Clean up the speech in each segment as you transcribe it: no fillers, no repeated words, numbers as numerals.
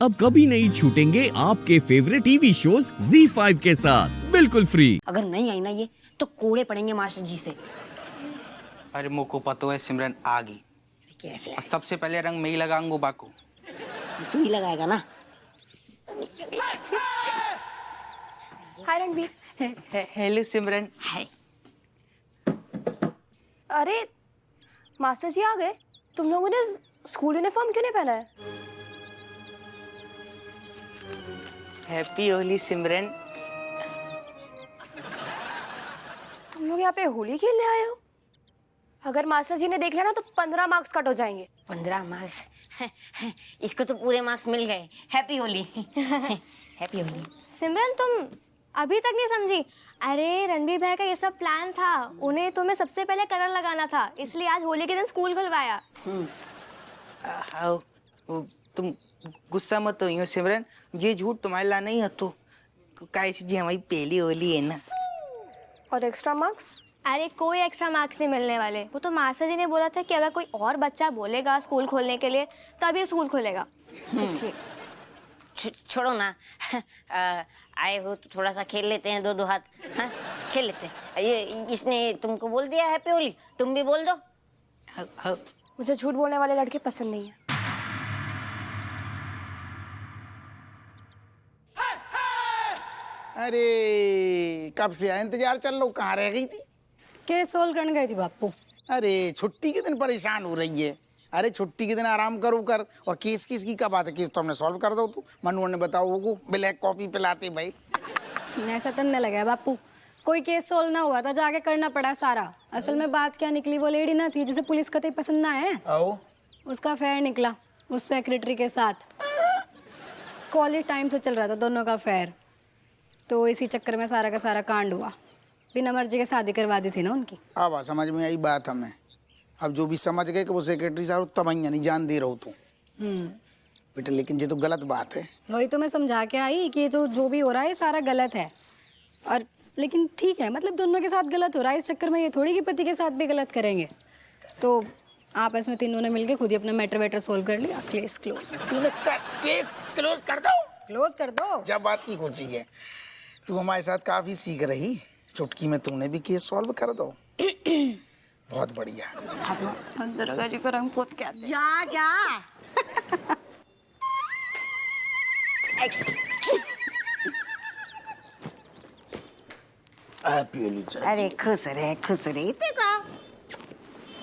अब कभी नहीं छूटेंगे आपके फेवरेट टीवी शोज ZEE5 के साथ बिल्कुल फ्री। अगर नहीं आई ना ये तो कोड़े पड़ेंगे मास्टर जी से। अरे मोको पतो है सिमरन आ गई। कैसे और सबसे पहले रंग मैं ही लगाऊंगा बाको। तू ही लगाएगा ना। हाय रणबीर। हेलो सिमरन। हाय। अरे मास्टर जी आ गए। तुम लोगों ने स्कूल यूनिफॉर्म क्यों नहीं पहना है? हैप्पी होली सिमरन। तुम लोग यहाँ पे होली खेलने आए हो? अगर मास्टर जी ने देख लिया ना तो 15 मार्क्स कट हो जाएंगे। 15 मार्क्स? इसको तो पूरे मार्क्स मिल गए। हैप्पी होली। हैप्पी होली। सिमरन तुम अभी तक नहीं समझी। अरे रणबीर भाई का ये सब प्लान था, उन्हें तुम्हें सबसे पहले कलर लगाना था, इसलिए आज होली के दिन स्कूल खुलवाया। तुम गुस्सा मत हो सिमरन, ये झूठ तुम्हारे ला नहीं है तो कैसे जी हमारी पहली होली है ना। और एक्स्ट्रा मार्क्स? अरे कोई एक्स्ट्रा मार्क्स नहीं मिलने वाले। वो तो मास्टर जी ने बोला था कि अगर कोई और बच्चा बोलेगा स्कूल खोलने के लिए तभी स्कूल खुलेगा, इसलिए। छोड़ो ना। आए हो तो थोड़ा सा खेल लेते हैं, दो हाथ। हाँ? खेल लेते हैं। ये इसने तुमको बोल दिया हैप्पी होली, तुम भी बोल दो। मुझे झूठ बोलने वाले लड़के पसंद नहीं है। अरे कब से आया इंतजार चल लो, कहाँ रह गई थी? केस सोल्व करने गई थी बापू। अरे छुट्टी के दिन परेशान हो रही है। अरे छुट्टी के दिन आराम करो कर, और केस किस की क्या बात है? केस तो हमने सॉल्व कर दो। तू मनु ने बताओ वो ब्लैक कॉपी पिलाते भाई। ऐसा तन्ने लगा है बापू, कोई केस सोल्व ना हुआ था, जाके करना पड़ा सारा। असल में बात क्या निकली, वो लेडी ना थी जिसे पुलिस कतई पसंद ना है, उसका अफेयर निकला उस सेक्रेटरी के साथ। कॉलेज टाइम से चल रहा था दोनों का अफेयर, तो इसी चक्कर में सारा का सारा कांड हुआ। बिना मर्जी के शादी करवा दी थी ना उनकी। अब समझ में आई बात हमें। अब जो भी समझ गए कि वो सेक्रेटरी साहब तमैया नहीं जान दे रहो तू बेटा, लेकिन ये तो गलत बात है। वही तो मैं समझा के आई कि जो भी हो रहा है सारा गलत है। और लेकिन ठीक है, मतलब दोनों के साथ गलत हो रहा है, इस चक्कर में ये थोड़ी कि पति के साथ भी गलत करेंगे। तो आपस में तीनों ने मिलकर खुद ही अपना मैटर वेटर सोल्व कर लिया। Case close. केस क्लोज कर दो। क्लोज कर दो। जब बात की खुशी है, तू हमारे साथ काफी सीख रही, चुटकी में तूने भी केस सॉल्व कर दो। बहुत बढ़िया। अरे खुश रहे देखो।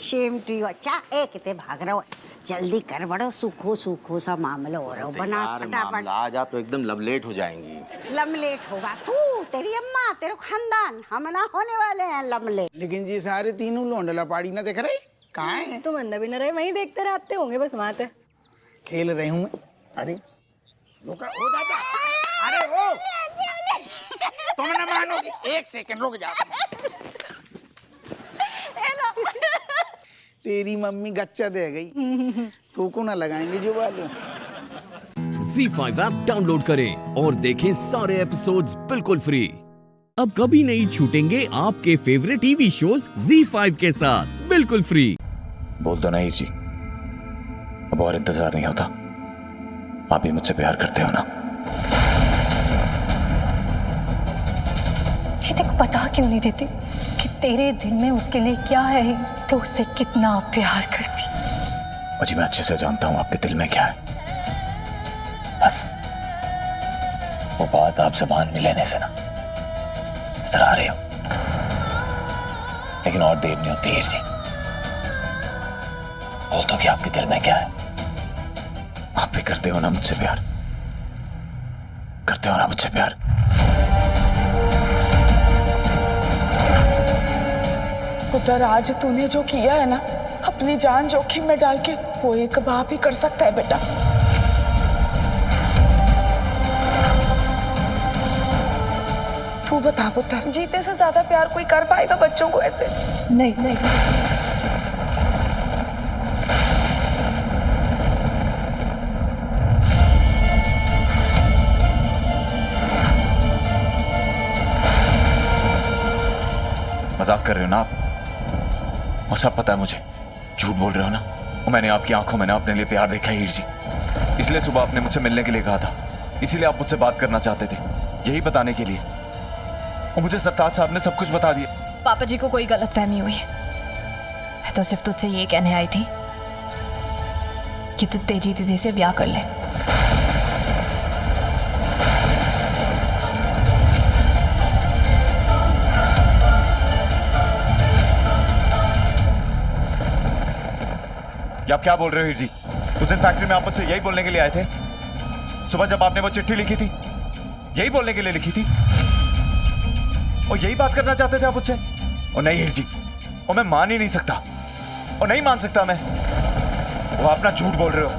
Shame to you. अच्छा एक किते भाग रहा हो, जल्दी कर, बड़ो सूखो सा मामला हो रहा हो। बना फटाफट। आज आप एकदम लवलेट हो जाएंगी। लमलेट होगा तू, तेरी अम्मा, तेरे खानदान, हम ना होने वाले हैं लमलेट। लेकिन जी सारे तीनों लोंडला पाड़ी ना देख रहे, कहाँ है? तुम अंदर भी न रहे, वहीं देखते रहते होंगे बस वहां पे। खेल रही हूँ मैं। अरे रुका, हो दादा। अरे हो, तुम न मानोगी, एक सेकंड रुक जाओ। तेरी मम्मी गच्चा दे गई, तू को ना लगाएंगे जो वालों। ZEE5 ऐप डाउनलोड करें और देखें सारे एपिसोड्स बिल्कुल फ्री। अब कभी नहीं छूटेंगे आपके फेवरेट टीवी शोज ZEE5 के साथ बिल्कुल फ्री। बोल दो ना हीर जी, अब और इंतजार नहीं होता। आप भी मुझसे प्यार करते हो ना? जीते को पता क्यों नहीं देती कि तेरे दिल में उसके लिए क्या है, तो उससे कितना प्यार करती। मुझे मैं अच्छे से जानता हूं आपके दिल में क्या है। बस वो बात आप ज़बान में लेने से ना इतरा रहे हो, लेकिन और देर नहीं होती हीर जी। बोल दो कि आपके दिल में क्या है। आप भी करते हो ना मुझसे प्यार? करते हो ना मुझसे प्यार? पुत्र, आज तूने जो किया है ना, अपनी जान जोखिम में डाल के, वो एक बाप ही कर सकता है बेटा। तू बता पुत्र, जीते से ज्यादा प्यार कोई कर पाएगा बच्चों को ऐसे? नहीं नहीं। मजाक कर रहे हो ना आप? वो सब पता है मुझे, झूठ बोल रहे हो ना? और मैंने आपकी आंखों में ना अपने लिए प्यार देखा है हीर जी। इसलिए सुबह आपने मुझसे मिलने के लिए कहा था, इसीलिए आप मुझसे बात करना चाहते थे, यही बताने के लिए। और मुझे सरताज साहब ने सब कुछ बता दिया। पापा जी को कोई गलतफहमी हुई है। मैं तो सिर्फ तुझसे ये कहने आई थी कि तू तेजी दीदी से ब्याह कर ले। ये आप क्या बोल रहे हो हीर जी? उस दिन फैक्ट्री में आप मुझसे यही बोलने के लिए आए थे? सुबह जब आपने वो चिट्ठी लिखी थी, यही बोलने के लिए लिखी थी? और यही बात करना चाहते थे आप मुझसे? और नहीं हीर जी, और मैं मान ही नहीं सकता, और नहीं मान सकता मैं। वो आप ना झूठ बोल रहे हो,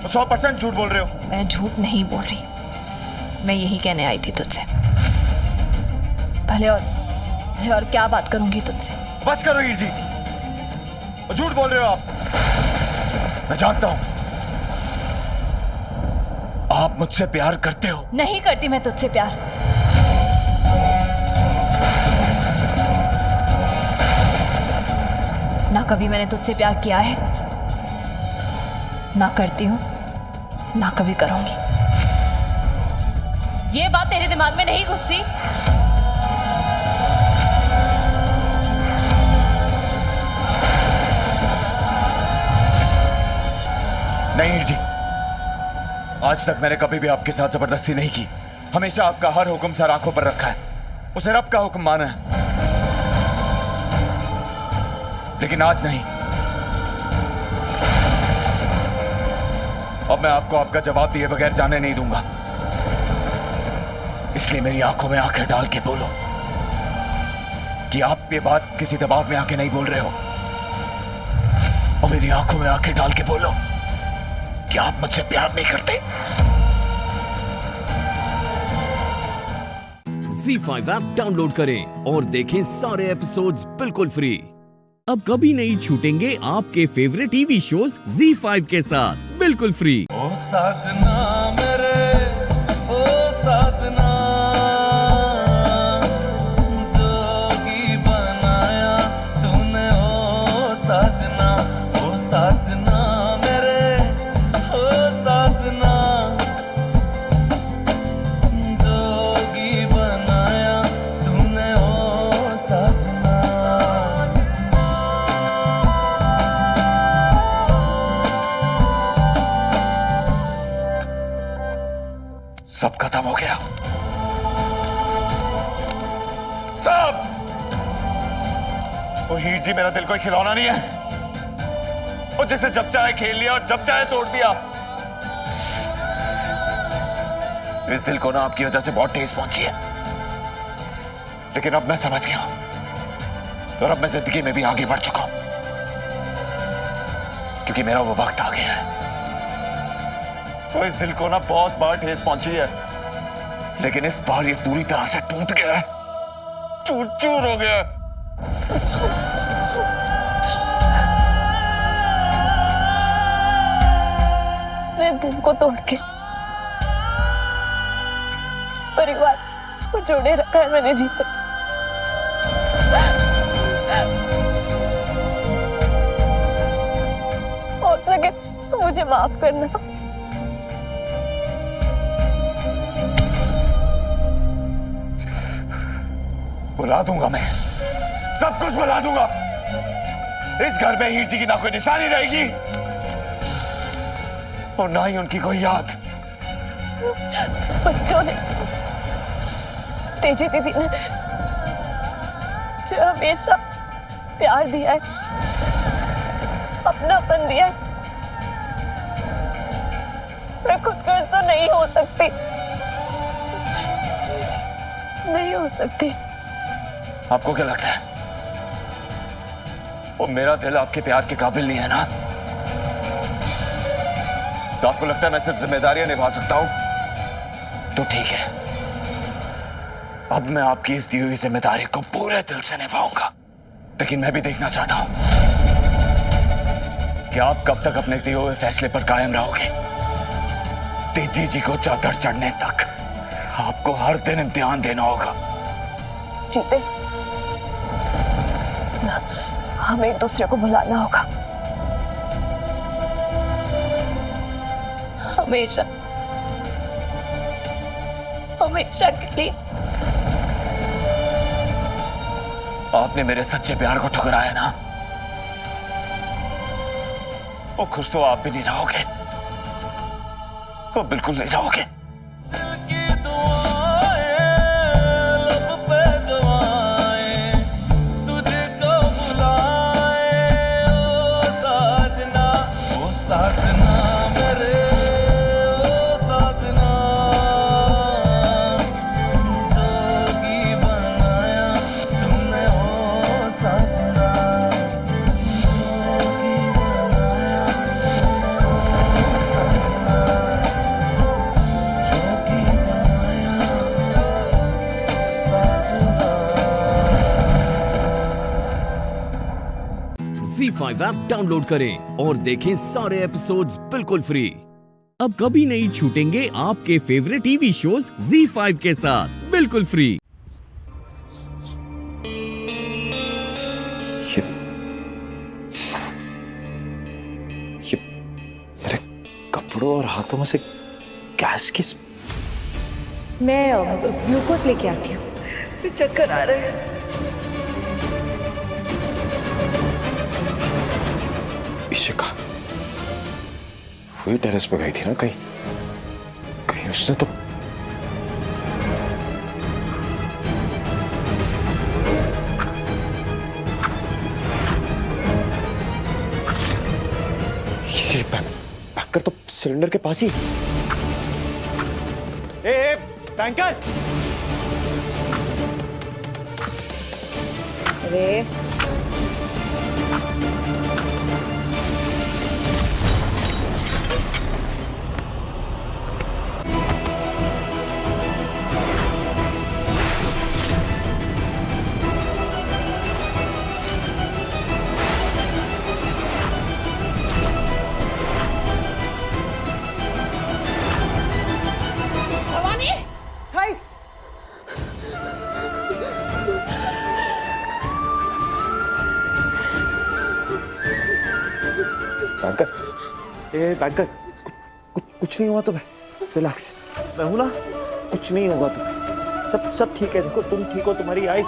100% झूठ बोल रहे हो। मैं झूठ नहीं बोल रही, मैं यही कहने आई थी तुझसे। भले और क्या बात करूंगी तुझसे। बस करो हीर जी, झूठ बोल रहे हो आप। मैं जानता हूं आप मुझसे प्यार करते हो। नहीं करती मैं तुझसे प्यार। ना कभी मैंने तुझसे प्यार किया है, ना करती हूं, ना कभी करूंगी। ये बात तेरे दिमाग में नहीं घुसती? नहीं हीर जी, आज तक मैंने कभी भी आपके साथ जबरदस्ती नहीं की। हमेशा आपका हर हुक्म सर आंखों पर रखा है, उसे रब का हुक्म माना है। लेकिन आज नहीं। अब मैं आपको आपका जवाब दिए बगैर जाने नहीं दूंगा। इसलिए मेरी आंखों में आंखें डाल के बोलो कि आप ये बात किसी दबाव में आके नहीं बोल रहे हो। और मेरी आंखों में आंखें डाल के बोलो कि आप मुझसे प्यार नहीं करते। ZEE5 ऐप डाउनलोड करें और देखें सारे एपिसोड्स बिल्कुल फ्री। अब कभी नहीं छूटेंगे आपके फेवरेट टीवी शोज ZEE5 के साथ बिल्कुल फ्री। ओ साजना मेरे, ओ साजना, जोगी बनाया तूने ओ साजना, ओ साजना मेरे, ओ साजना, जोगी बनाया तूने ओ साजना। सब खत्म हो गया, सब। वो हीर जी मेरा दिल कोई खिलौना नहीं है, और जिसे जब चाहे खेल लिया और जब चाहे तोड़ दिया। इस दिल को ना आपकी वजह से बहुत ठेस पहुंची है, लेकिन अब मैं समझ गया हूं, और अब मैं जिंदगी में भी आगे बढ़ चुका हूं, क्योंकि मेरा वो वक्त आ गया है। तो इस दिल को ना बहुत बार ठेस पहुंची है, लेकिन इस बार ये पूरी तरह से टूट गया है, चूर चूर हो गया है। मैं दिल को तोड़ के इस परिवार को जोड़े रखा है मैंने जीते। हो सके तो मुझे माफ करना। बुला दूंगा मैं, सब कुछ बुला दूंगा। इस घर में हीर जी की ना कोई निशानी रहेगी और ना ही उनकी कोई याद। बच्चों ने, तेजी दीदी ने जो हमेशा प्यार दिया है, अपनापन दिया है, मैं खुद गर्ज तो नहीं हो सकती, नहीं हो सकती। आपको क्या लगता है वो मेरा दिल आपके प्यार के काबिल नहीं है ना? तो आपको लगता है मैं सिर्फ जिम्मेदारियां निभा सकता हूं? तो ठीक है, अब मैं आपकी इस दी हुई जिम्मेदारी को पूरे दिल से निभाऊंगा। लेकिन मैं भी देखना चाहता हूं कि आप कब तक अपने दिए हुए फैसले पर कायम रहोगे। तेजी जी को चादर चढ़ने तक आपको हर दिन इम्तिहान देना होगा। जीते, हमें एक दूसरे को बुलाना होगा। हमेशा हमेशा के लिए। आपने मेरे सच्चे प्यार को ठुकराया ना, वो खुश तो आप भी नहीं रहोगे, वो बिल्कुल नहीं रहोगे। ZEE5 ऐप डाउनलोड करें और देखें सारे एपिसोड्स बिल्कुल फ्री। अब कभी नहीं छूटेंगे आपके फेवरेट टीवी शोज ZEE5 के साथ बिल्कुल फ्री। ये मेरे कपड़ों और हाथों में से गैस किस? मैं ग्लूकोज लेके आती हूँ। चक्कर आ रहे हैं। इशिका वही टेरेस पे गई थी ना, कहीं कहीं उसने तो ये बैंकर तो सिलेंडर के पास ही। ए बैंकर! अरे बैंकर, ए बैंकर, कुछ नहीं हुआ तुम्हें, रिलैक्स, मैं हूं ना, कुछ नहीं होगा तुम्हें, सब ठीक है। देखो तुम ठीक हो, तुम्हारी आई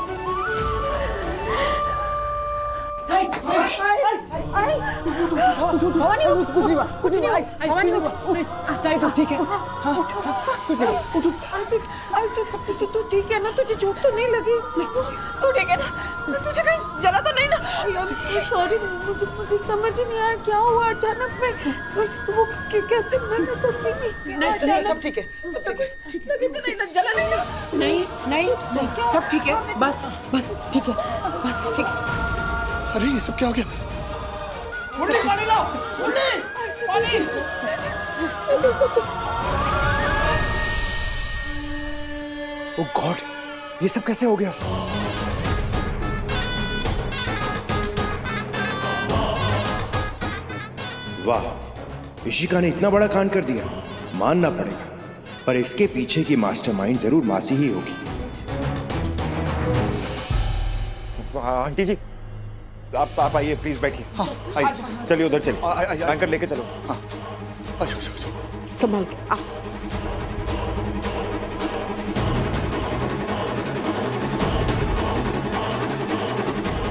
कुछ नहीं हुआ, कुछ नहीं हुआ, तो ठीक है। तू ठीक है ना? तुझे चोट तो नहीं लगी? तू ठीक है ना? तुझे कहीं जला तो नहीं ना? सॉरी, मुझे समझ ही नहीं आया क्या हुआ अचानक में। वो कैसे मैं समझी नहीं। सब ठीक है, लगी तो नहीं ना? जला नहीं? नहीं, सब ठीक है, बस ठीक है, बस ठीक। अरे ये सब क्या हो गया? मुरली पानी लाओ, मुरली पानी। ओह गॉड, ये सब कैसे हो गया? वाह, इशिका ने इतना बड़ा कांड कर दिया, मानना पड़ेगा। पर इसके पीछे की मास्टरमाइंड जरूर मासी ही होगी। आंटी जी, आप आइए प्लीज, बैठिए। हाँ, आइए, चलिए उधर चलिए, बैंकर लेके चलो। हाँ, अच्छा, संभाल के आ।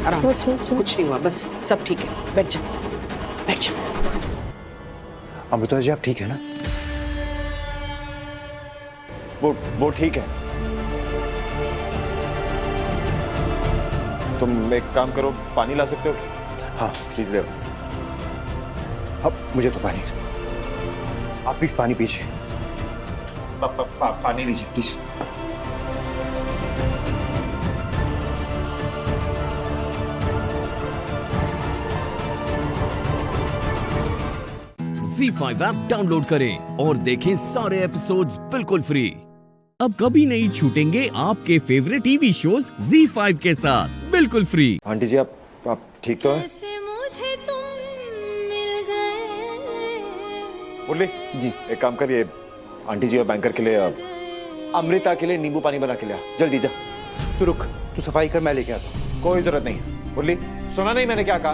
आराम, कुछ नहीं हुआ, बस सब ठीक है, बैठ जा। अमृता जी आप ठीक है ना? वो ठीक है। तुम एक काम करो, पानी ला सकते हो? हाँ प्लीज ले। अब मुझे तो पानी, आप प्लीज पानी पीजिए। पानी लीजिए प्लीज। ZEE5 ऐप डाउनलोड करें और देखें सारे एपिसोड्स बिल्कुल फ्री। अब कभी नहीं छूटेंगे आपके फेवरेट टीवी शोज ZEE5 के साथ बिल्कुल फ्री। आंटी जी आप ठीक तो हैं? मुरली जी, एक काम करिए, आंटी जी और बैंकर के लिए, अमृता के लिए नींबू पानी बना के लिया, जल्दी जा। तू रुक, तू सफाई कर, मैं लेके आता हूँ। कोई जरूरत नहीं। मुरली सुना नहीं मैंने क्या कहा?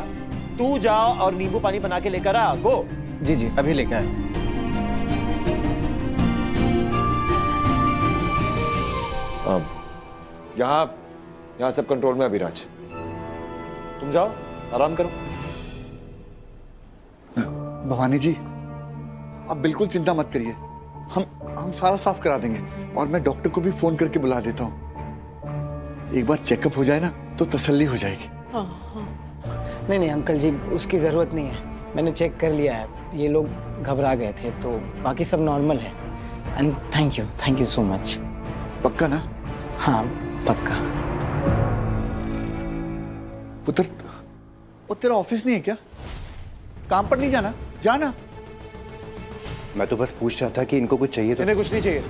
तू जा और नींबू पानी बना के लेकर आ। गो। जी अभी लेके आए। यहाँ सब कंट्रोल में अभिराज। तुम जाओ आराम करो। भवानी जी आप बिल्कुल चिंता मत करिए, हम सारा साफ करा देंगे और मैं डॉक्टर को भी फोन करके बुला देता हूँ। एक बार चेकअप हो जाए ना तो तसल्ली हो जाएगी। नहीं अंकल जी उसकी जरूरत नहीं है, मैंने चेक कर लिया है, ये लोग घबरा गए थे तो बाकी सब नॉर्मल है। And thank you so much. पक्का ना? हाँ पक्का। पुत्र वो तेरा ऑफिस नहीं है क्या? काम पर नहीं जाना? जाना। मैं तो बस पूछ रहा था कि इनको कुछ चाहिए तो। इन्हें कुछ नहीं चाहिए।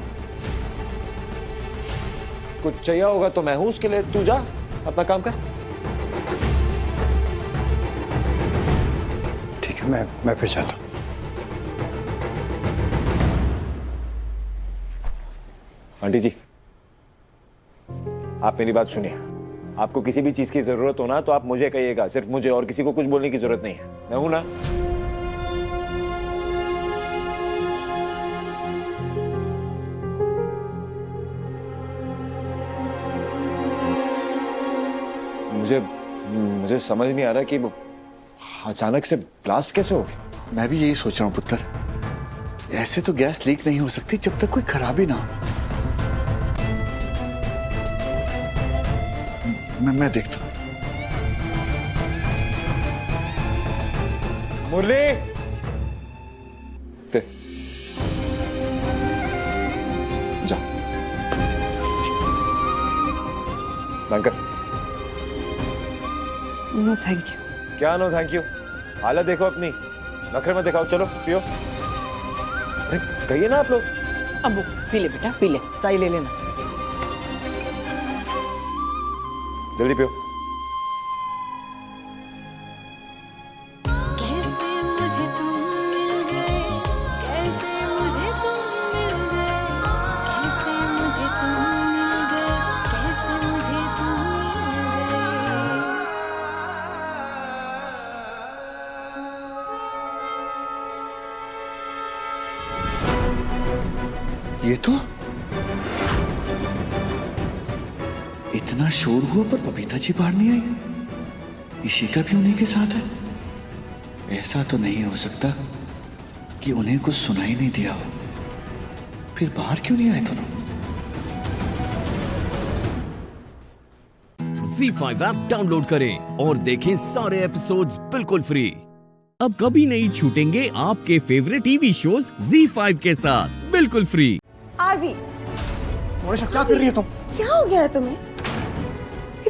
कुछ चाहिए होगा तो मैं हूं उसके लिए, तू जा अपना काम कर। ठीक है मैं फिर जाता हूं। आंटी जी आप मेरी बात सुनिए, आपको किसी भी चीज की जरूरत हो ना तो आप मुझे कहिएगा, सिर्फ मुझे, और किसी को कुछ बोलने की जरूरत नहीं है, मैं हूं ना। मुझे समझ नहीं आ रहा कि अचानक से ब्लास्ट कैसे हो गया। मैं भी यही सोच रहा हूँ पुत्र, ऐसे तो गैस लीक नहीं हो सकती जब तक कोई खराबी ना हो। मैं देखता हूँ। मुरली जा बैंकर। No thank you. क्या नो थैंक यू? हालत देखो अपनी, नखरे में दिखाओ, चलो पियो। अरे कहिए ना आप लोग। अब पी ले बेटा, पी ले, ताई ले लेना। जल्दी पियो। कैसे मुझे तुम मिल गए, कैसे मुझे तुम मिल गए, कैसे मुझे तुम मिल गए, कैसे मुझे तुम मिल ये तो इतना शोर हुआ पर बबीता जी बाहर नहीं आई। इशिका भी उन्हीं के साथ है। ऐसा तो नहीं हो सकता कि उन्हें कुछ सुनाई नहीं दिया हो, फिर बाहर क्यों नहीं आए दोनों? ZEE5 ऐप डाउनलोड करें और देखें सारे एपिसोड्स बिल्कुल फ्री। अब कभी नहीं छूटेंगे आपके फेवरेट टीवी शोज ZEE5 के साथ बिल्कुल फ्री। आरवी मोनिशा क्या कर रही है तुम? क्या हो गया है तुम्हें?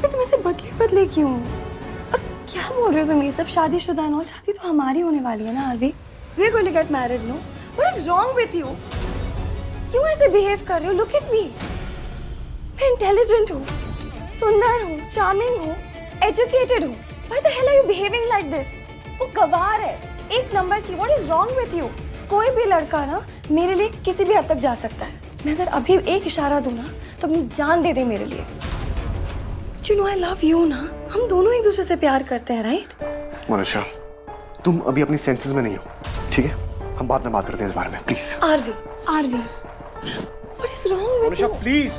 तुम ऐसे बदले क्यों? और क्या बोल रहे हो तुम? ये सब शादीशुदा है, शादी तो हमारी होने वाली है ना RV. We are going to get married, no? What is wrong with you? क्यों ऐसे बिहेव कर रहे हो? Look at me. मैं इंटेलिजेंट हूँ, सुंदर हूँ, चार्मिंग हूँ, एजुकेटेड हूँ। Why the hell are you behaving like this? वो गवार है, एक नंबर की। What is wrong with you? कोई भी लड़का ना मेरे लिए किसी भी हद तक जा सकता है। मैं अगर अभी एक इशारा दूँ ना तो अपनी जान दे दे मेरे लिए। You know I love you ना, हम दोनों एक दूसरे से प्यार करते हैं, राइट? मोनिशा तुम अभी अपनी सेंसेस में नहीं हो, ठीक है? हम बाद में बात करते हैं इस बारे में, please. Aarvi, what is wrong with Monisha you? Please.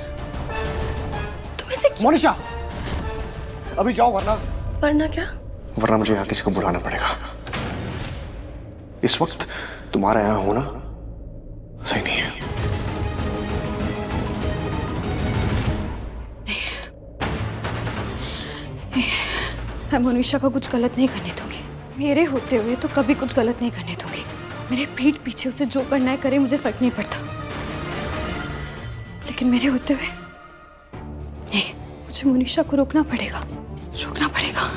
तुम ऐसे क्यों? मोनिशा अभी जाओ वरना क्या? वरना मुझे यहाँ किसी को बुलाना पड़ेगा। इस वक्त तुम्हारा यहाँ होना सही नहीं है। मैं मोनिशा को कुछ गलत नहीं करने दूंगी। मेरे होते हुए तो कभी कुछ गलत नहीं करने दूंगी। मेरे पीठ पीछे उसे जो करना है करे, मुझे फर्क नहीं पड़ता। लेकिन मेरे होते हुए नहीं, मुझे मोनिशा को रोकना पड़ेगा, रोकना पड़ेगा।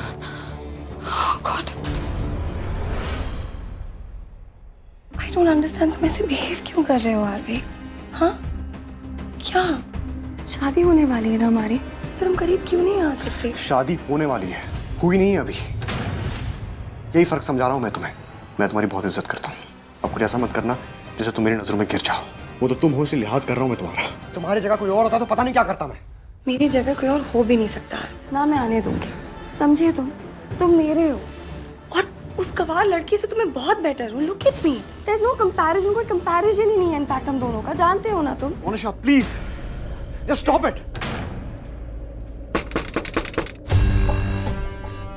Oh God. I don't understand, तुम ऐसे बिहेव क्यों कर रहे हो आरवी? हाँ? क्या? शादी होने वाली है ना हमारी, फिर हम करीब क्यों नहीं आ सकते? शादी होने वाली है, हुई नहीं है अभी। यही फर्क समझा रहा हूँ मैं तुम्हें। मैं तुम्हारी बहुत इज्जत करता हूँ। अब कुछ ऐसा मत करना जैसे तुम मेरी नजरों में गिर जाओ। वो तो तुम हो, इसलिए लिहाज कर रहा हूँ मैं तुम्हारा। तुम्हारी जगह कोई और होता तो पता नहीं क्या करता मैं। मेरी जगह कोई और हो भी नहीं सकता ना, मैं आने दूंगी। समझे तुम मेरे हो और उस गवार लड़की से तुम्हें बहुत बेटर हूँ। Look at me, there is no comparison. कोई कंपैरिजन ही नहीं है इनफैक्ट हम दोनों का, जानते हो ना तुम? Monisha please just stop it.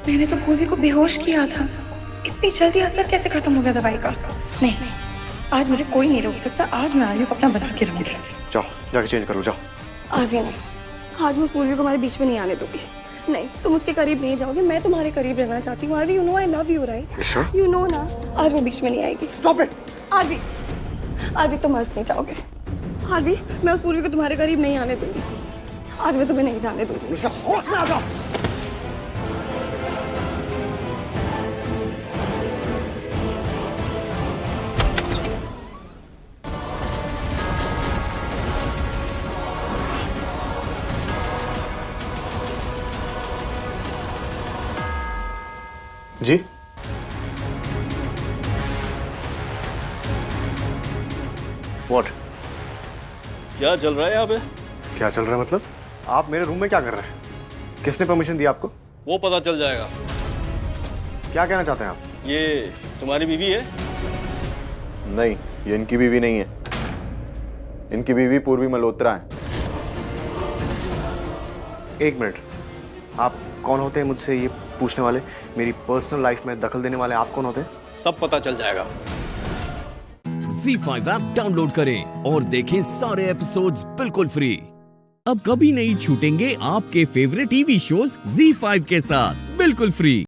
मैंने तो पूर्वी को बेहोश किया था। इतनी जल्दी असर कैसे खत्म हो गया दवाई का? नहीं, आज मुझे कोई नहीं रोक सकता। आज मैं आर्वी को अपना बना के रहूंगी। जाओ, जाके चेंज करो, जाओ। आर्वी नहीं, आज मैं पूर्वी को हमारे बीच में नहीं आने दूंगी। नहीं, तुम उसके करीब नहीं जाओगे। मैं तुम्हारे करीब रहना चाहती हूँ। Arvi, you know I love you, right? You know ना, आज वो बीच में नहीं आएगी। Stop it. आर्वी, आर्वी तुम आज नहीं जाओगे। आर्वी, मैं उस पूर्वी को तुम्हारे करीब नहीं आने दूंगी। आज मैं तुम्हें नहीं जाने दूंगी। होश में आ जाओ। जी व्हाट? क्या चल रहा है यहाँ पे? क्या चल रहा है मतलब? आप मेरे रूम में क्या कर रहे हैं? किसने परमिशन दी आपको? वो पता चल जाएगा। क्या कहना चाहते हैं आप? ये तुम्हारी बीवी है? नहीं, ये इनकी बीवी नहीं है। इनकी बीवी पूर्वी मल्होत्रा है। एक मिनट, आप कौन होते हैं मुझसे ये पूछने वाले? मेरी पर्सनल लाइफ में दखल देने वाले आप कौन होते हैं? सब पता चल जाएगा। ZEE5 ऐप डाउनलोड करें और देखें सारे एपिसोड्स बिल्कुल फ्री। अब कभी नहीं छूटेंगे आपके फेवरेट टीवी शोज ZEE5 के साथ बिल्कुल फ्री।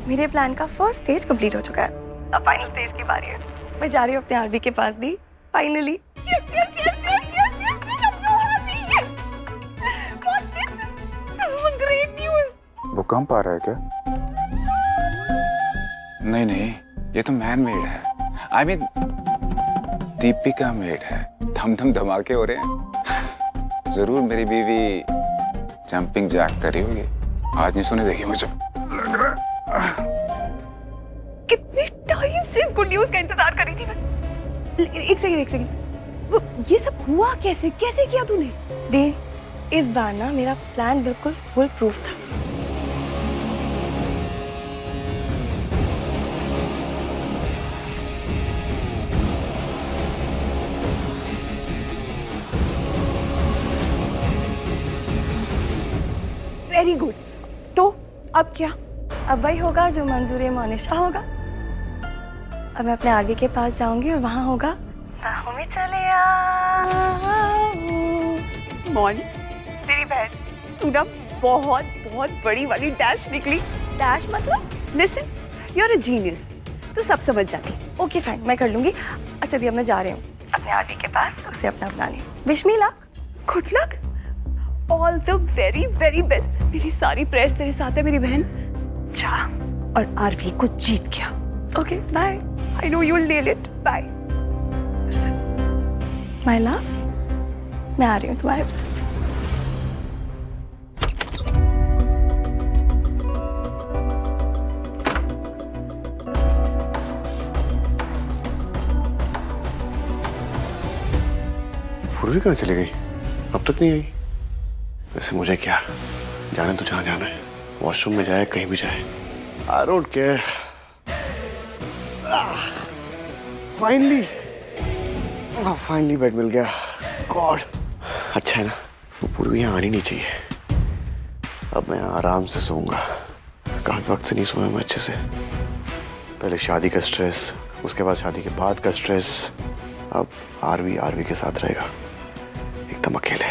मेरे प्लान का फर्स्ट स्टेज कंप्लीट हो चुका है। अब फाइनल स्टेज की बारी है। मैं जा रही हूँ अपने आरबी के पास दी। फाइनली भूकंप आ रहा है क्या? नहीं नहीं, ये तो मैन मेड है। आई मीन दीपिका मेड है। धम धम धमाके हो रहे हैं। जरूर मेरी बीवी जंपिंग जैक करी होगी। आज नहीं सोने देगी मुझे। कितने टाइम से गुड न्यूज का इंतजार कर रही थी मैं। एक सेकंड, ये सब हुआ कैसे? कैसे किया तूने? दे, इस बार ना मेरा प्लान बिल्कुल फुल प्रूफ था। Very good. तो अब क्या? अब वही होगा जो मंजूर मोनिशा होगा। अब मैं अपने आरवी के पास जाऊंगी और वहां होगा बाहों में चले मौन, तेरी बहन तू ना बहुत बहुत बड़ी वाली डैश निकली। डैश मतलब listen, you are a genius. तू सब समझ जाती। ओके फाइन, मैं कर लूंगी। अच्छा दी, अब मैं जा रही हूँ अपने आरवी के पास उसे अपना बनाने। Wish me luck. Good luck. All the very very best. मेरी सारी प्रेस तेरे साथ है मेरी बहन। जा और आरवी को जीत गया। Okay bye. I know you will nail it. Bye my love, मैं आ रही हूँ तुम्हारे पास। पूर्वी कहाँ चली गई? अब तक नहीं आई। वैसे मुझे क्या, जाने तो जहाँ जाना है। वॉशरूम में जाए, कहीं भी जाए, I don't care. Finally finally bed मिल गया। गॉड, अच्छा है ना, वो पूर्वी यहाँ आनी नहीं चाहिए। अब मैं आराम से सोऊंगा। काफी वक्त से नहीं सोया मैं अच्छे से। पहले शादी का स्ट्रेस, उसके बाद शादी के बाद का स्ट्रेस। अब आरवी के साथ रहेगा, एकदम अकेले।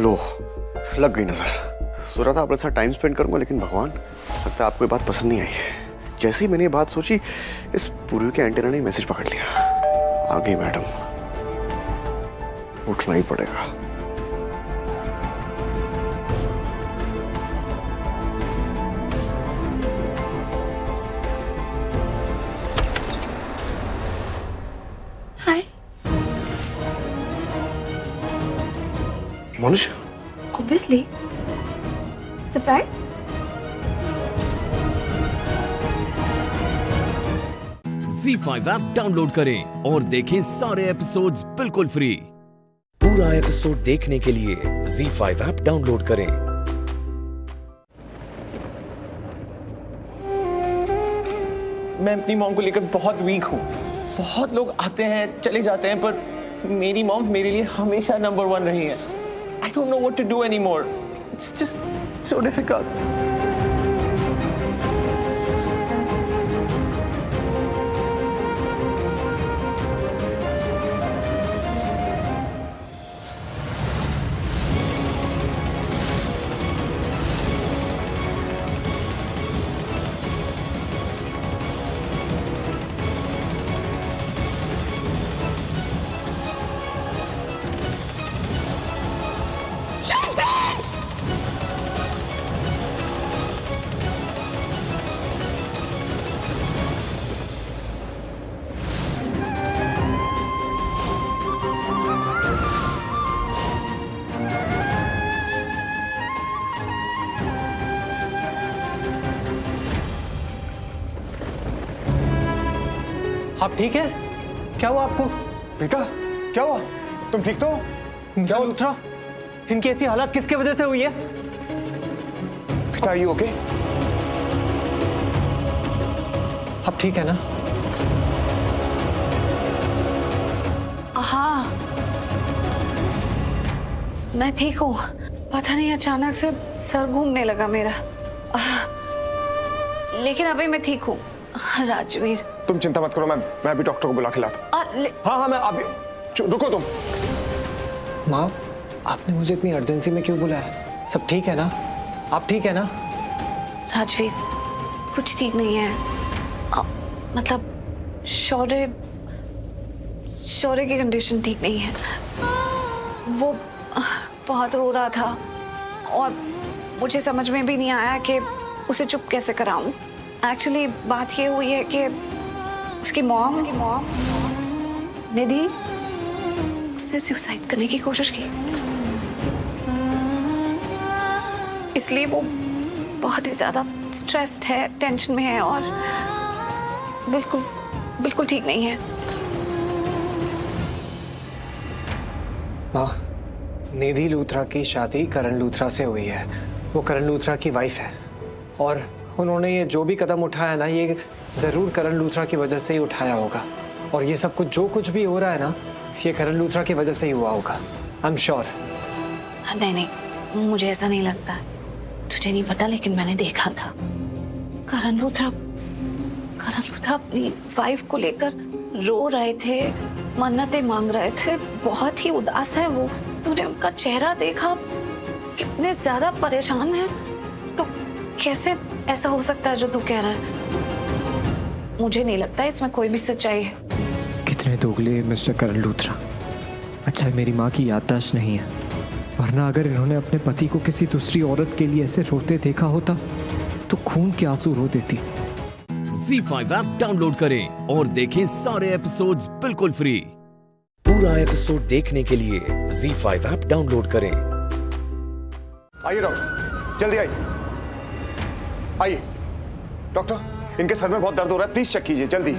लो, लग गई नजर। सोचा था अपने साथ टाइम स्पेंड करूंगा, लेकिन भगवान, लगता है आपको ये बात पसंद नहीं आई है। जैसे ही मैंने ये बात सोची, इस पूर्वी के एंटीना ने मैसेज पकड़ लिया। आ गई मैडम, उठना ही पड़ेगा। Hi Monisha. Obviously surprise. ZEE5 app download करें और देखें सारे एपिसोड्स बिल्कुल फ्री। पूरा एपिसोड देखने के लिए ZEE5 ऐप डाउनलोड करें। मैं अपनी मॉम को लेकर बहुत वीक हूँ। बहुत लोग आते हैं चले जाते हैं, पर मेरी मॉम मेरे लिए हमेशा नंबर 1 रही है। I don't know what to do anymore. It's just so difficult. आप ठीक है? क्या हुआ आपको? प्रीता, क्या हुआ? तुम ठीक तो हो? मिस्टर लूथरा, इनकी ऐसी हालत किसके वजह से हुई है? प्रीता, ये ओके? आप ठीक है ना? हाँ, मैं ठीक हूँ। पता नहीं अचानक से सर घूमने लगा मेरा, लेकिन अभी मैं ठीक हूँ। राजवीर, तुम चिंता मत करो, मैं अभी डॉक्टर को बुला के लाता। हाँ, मैं अभी। रुको तुम। माँ, आपने मुझे इतनी अर्जेंसी में क्यों बुलाया? सब ठीक है ना? आप ठीक है ना? राजवीर, कुछ ठीक नहीं है। मतलब शौर्य की कंडीशन ठीक नहीं है। वो बहुत रो रहा था और मुझे समझ में भी नहीं आया कि उसे चुप कैसे कराऊं। एक्चुअली बात ये हुई है कि उसकी मॉम निधि, उसने सुसाइड करने की कोशिश की, इसलिए वो बहुत ही ज्यादा स्ट्रेस्ड है, टेंशन में है और बिल्कुल ठीक नहीं है। माँ, निधि लूथरा की शादी करण लूथरा से हुई है। वो करण लूथरा की वाइफ है और उन्होंने ये जो भी कदम उठाया ना, ये जरूर करण लूथरा की वजह से ही उठाया होगा। और ये सब कुछ जो कुछ भी हो रहा है ना, ये करण लूथरा की वजह से ही हुआ होगा। I am sure. नहीं, मुझे ऐसा नहीं लगता। तुझे नहीं पता, लेकिन मैंने देखा था करण लूथरा अपनी वाइफ को लेकर रो रहे थे, मन्नतें मांग रहे थे, बहुत ही उदास है वो। तूने उनका चेहरा देखा, कितने ज्यादा परेशान है। तो कैसे ऐसा हो सकता है जो तू कह रहा है? मुझे नहीं लगता इसमें कोई भी सच्चाई है। कितने दोगले मिस्टर करण लूथरा। अच्छा है मेरी माँ की याददाश्त नहीं है, वरना अगर इन्होंने अपने पति को किसी दूसरी औरत के लिए ऐसे रोते देखा होता तो खून के आंसू रो देती। ZEE5 ऐप डाउनलोड करें और देखें सारे एपिसोड्स बिल्कुल फ्री। पूरा एपिसोड देखने के लिए ZEE5 ऐप डाउनलोड करें। आइए डॉक्टर, जल्दी आइए। डॉक्टर, इनके सर में बहुत दर्द हो रहा है, प्लीज चेक कीजिए जल्दी।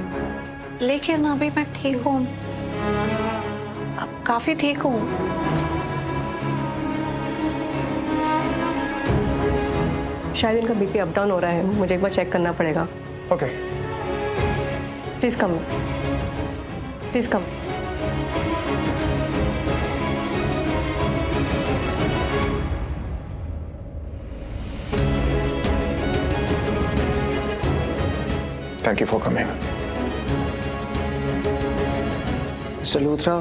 लेकिन अभी मैं ठीक हूँ, काफी ठीक हूँ। शायद इनका बीपी अप डाउन हो रहा है, मुझे एक बार चेक करना पड़ेगा। Okay. Please come. Thank you for coming. Mister Luthra,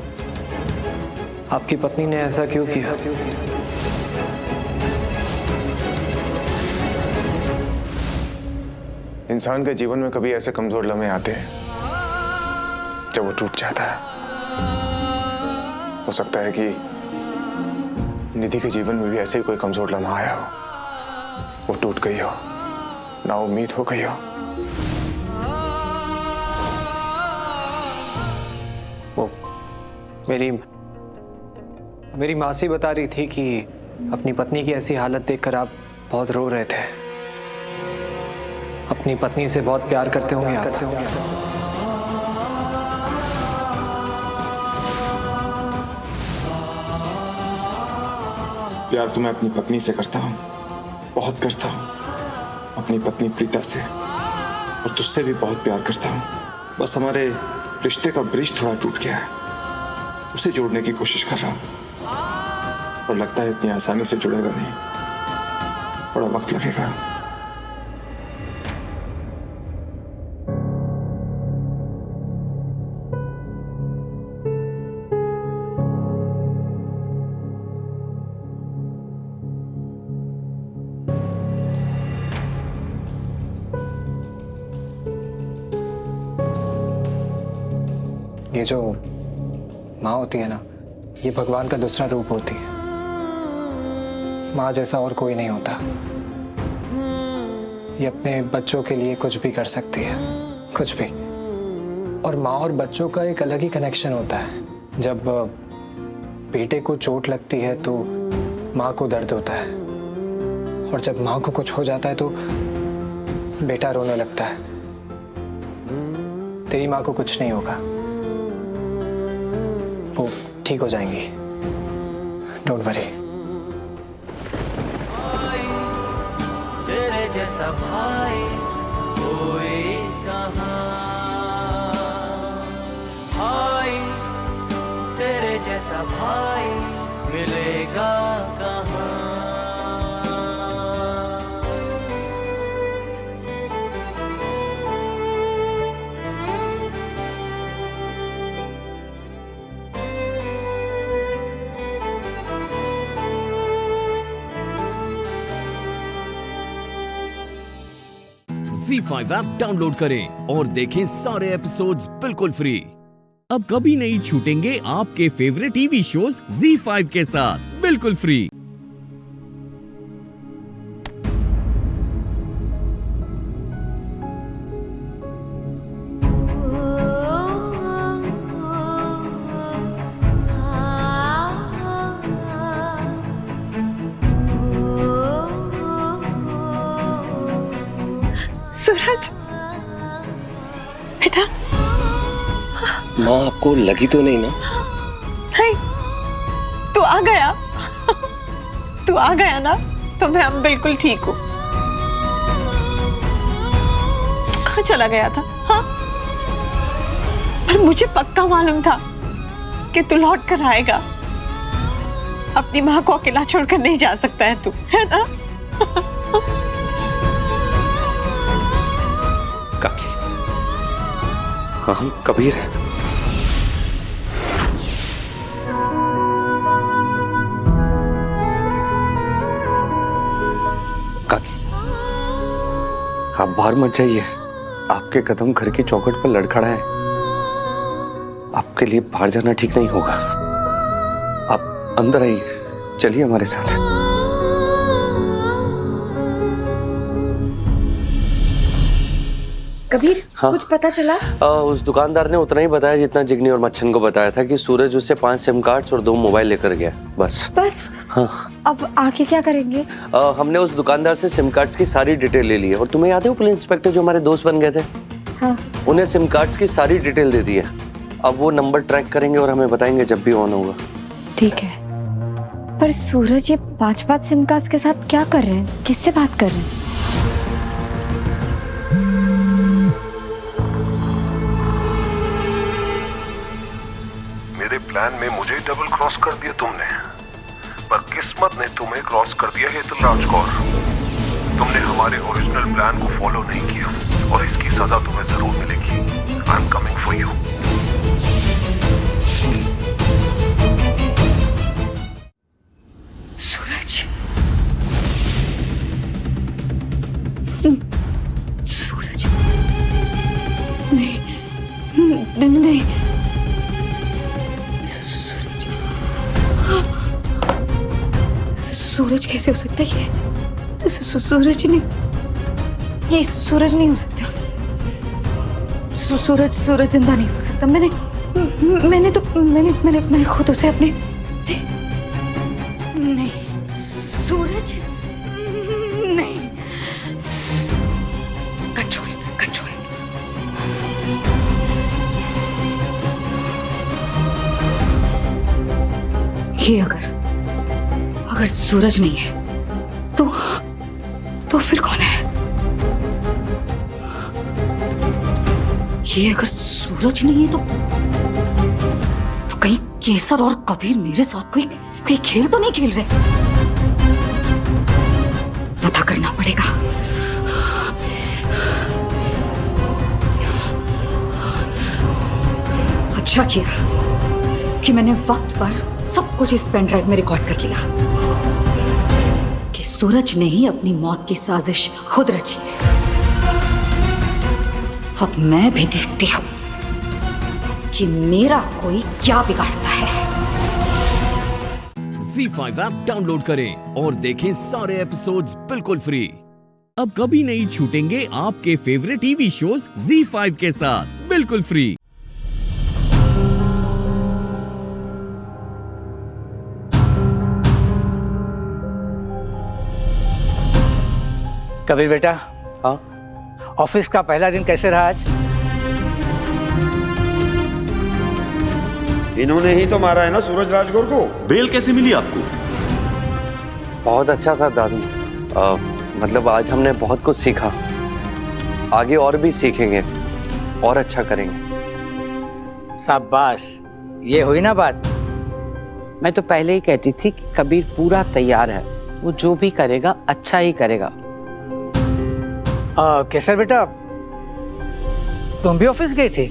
आपकी पत्नी ने ऐसा क्यों किया? इंसान के जीवन में कभी ऐसे कमजोर लम्हे आते हैं जब वो टूट जाता है। हो सकता है कि निधि के जीवन में भी ऐसे ही कोई कमजोर लम्हा आया हो, वो टूट गई हो, ना उम्मीद हो गई हो। वो मेरी मासी बता रही थी कि अपनी पत्नी की ऐसी हालत देखकर आप बहुत रो रहे थे। अपनी पत्नी से बहुत प्यार करते होंगे आप। प्यार तो मैं अपनी पत्नी से करता हूँ, बहुत करता हूँ। अपनी पत्नी प्रीता से और तुझसे भी बहुत प्यार करता हूँ। बस हमारे रिश्ते का ब्रिज थोड़ा टूट गया है, उसे जोड़ने की कोशिश कर रहा हूँ, और लगता है इतनी आसानी से जुड़ेगा नहीं, थोड़ा वक्त लगेगा। ये जो माँ होती है ना, ये भगवान का दूसरा रूप होती है। माँ जैसा और कोई नहीं होता। ये अपने बच्चों के लिए कुछ भी कर सकती है, कुछ भी। और माँ और बच्चों का एक अलग ही कनेक्शन होता है। जब बेटे को चोट लगती है तो माँ को दर्द होता है, और जब माँ को कुछ हो जाता है तो बेटा रोने लगता है। तेरी माँ को कुछ नहीं होगा, वो ठीक हो जाएंगी, डोंट वरी। तेरे जैसा भाई कोई कहाँ, भाई तेरे जैसा भाई मिलेगा कहाँ। ZEE5 ऐप डाउनलोड करें और देखें सारे एपिसोड्स बिल्कुल फ्री। अब कभी नहीं छूटेंगे आपके फेवरेट टीवी शोज ZEE5 के साथ बिल्कुल फ्री। सूरज बेटा, माँ आपको लगी तो नहीं ना? नहीं, तू आ गया। तू आ गया ना, तो मैं अब बिल्कुल ठीक हूँ। तू कहाँ चला गया था? हाँ, पर मुझे पक्का मालूम था कि तू लौट कर आएगा। अपनी माँ को अकेला छोड़कर नहीं जा सकता है तू, है ना? हाँ, हम कबीर हैं। काकी, आप बाहर मत जाइए। आपके कदम घर की चौखट पर लड़खड़ाए। आपके लिए बाहर जाना ठीक नहीं होगा। आप अंदर आइए, चलिए हमारे साथ। कबीर, हाँ? कुछ पता चला? उस दुकानदार ने उतना ही बताया जितना जिग्नी और मच्छन को बताया था, कि सूरज उससे 5 सिम कार्ड्स और 2 मोबाइल लेकर गया, बस। बस? हाँ। अब आके क्या करेंगे? हमने उस दुकानदार से सिम कार्ड्स की सारी डिटेल ले ली है। और तुम्हें याद है वो पुलिस इंस्पेक्टर जो हमारे दोस्त बन गए थे? हाँ। उन्हें सिम कार्ड्स की सारी डिटेल दे दी है। अब वो नंबर ट्रैक करेंगे और हमें बताएंगे जब भी ऑन होगा। ठीक है, पर सूरज ये 5 सिम कार्ड्स के साथ क्या कर रहे हैं? किससे बात कर रहे हैं? मेरे प्लान में मुझे डबल क्रॉस कर दिया तुमने, पर किस्मत ने तुम्हें क्रॉस कर दिया हेतलराज कौर। तुमने हमारे ओरिजिनल प्लान को फॉलो नहीं किया और इसकी सजा तुम्हें जरूर मिलेगी। I am coming for you. Suraj, Suraj, नहीं, नहीं, सूरज, सूरज कैसे हो सकता है ये? सूरज नहीं, ये सूरज नहीं हो सकता। सूरज जिंदा नहीं हो सकता। मैंने खुद उसे अपने नहीं, सूरज नहीं, कंट्रोल। ये अगर सूरज नहीं है तो फिर कौन है? ये अगर सूरज नहीं है तो कहीं केसर और कबीर मेरे साथ कोई खेल तो नहीं खेल रहे। पता करना पड़ेगा। अच्छा किया कि मैंने वक्त पर सब कुछ इस पेन ड्राइव में रिकॉर्ड कर लिया कि सूरज ने ही अपनी मौत की साजिश खुद रची है। अब मैं भी देखती हूं कि मेरा कोई क्या बिगाड़ता है। ZEE5 ऐप डाउनलोड करें और देखें सारे एपिसोड्स बिल्कुल फ्री। अब कभी नहीं छूटेंगे आपके फेवरेट टीवी शोज ZEE5 के साथ बिल्कुल फ्री। कबीर बेटा, हाँ, ऑफिस का पहला दिन कैसे रहा आज? इन्होंने ही तो मारा है ना सूरज राजगौर को। बेल कैसे मिली आपको? बहुत अच्छा था दादी। मतलब आज हमने बहुत कुछ सीखा, आगे और भी सीखेंगे और अच्छा करेंगे। शाबाश, ये हुई ना बात। मैं तो पहले ही कहती थी कि कबीर पूरा तैयार है, वो जो भी करेगा अच्छा ही करेगा। केसर बेटा, तुम भी ऑफिस गई थी?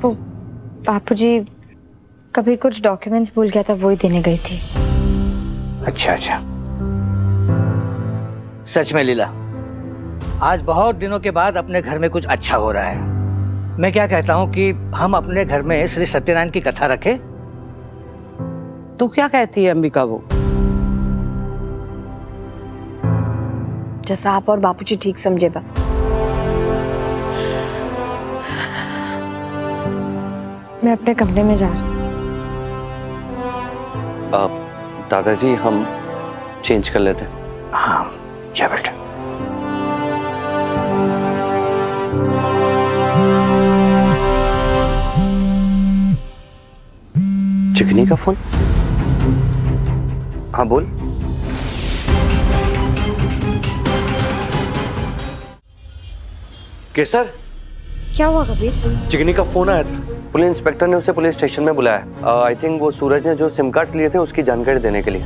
वो बापूजी कबीर कुछ डॉक्यूमेंट्स भूल गया था, वो ही देने गई थी। अच्छा अच्छा। सच में लीला, आज बहुत दिनों के बाद अपने घर में कुछ अच्छा हो रहा है। मैं क्या कहता हूँ कि हम अपने घर में श्री सत्यनारायण की कथा रखें। तू क्या कहती है अंबिका? वो जैसा आप और बापूजी ठीक समझे बा। मैं अपने कमरे में जा रही। दादाजी हम चेंज कर लेते हैं। हाँ जा बेटा। चिकनी का फोन? हाँ बोल। केसर, क्या हुआ कबीर? चिकनी का फोन आया था। पुलिस इंस्पेक्टर ने उसे पुलिस स्टेशन में बुलाया। आई थिंक वो सूरज ने जो सिम कार्ड्स लिए थे उसकी जानकारी देने के लिए।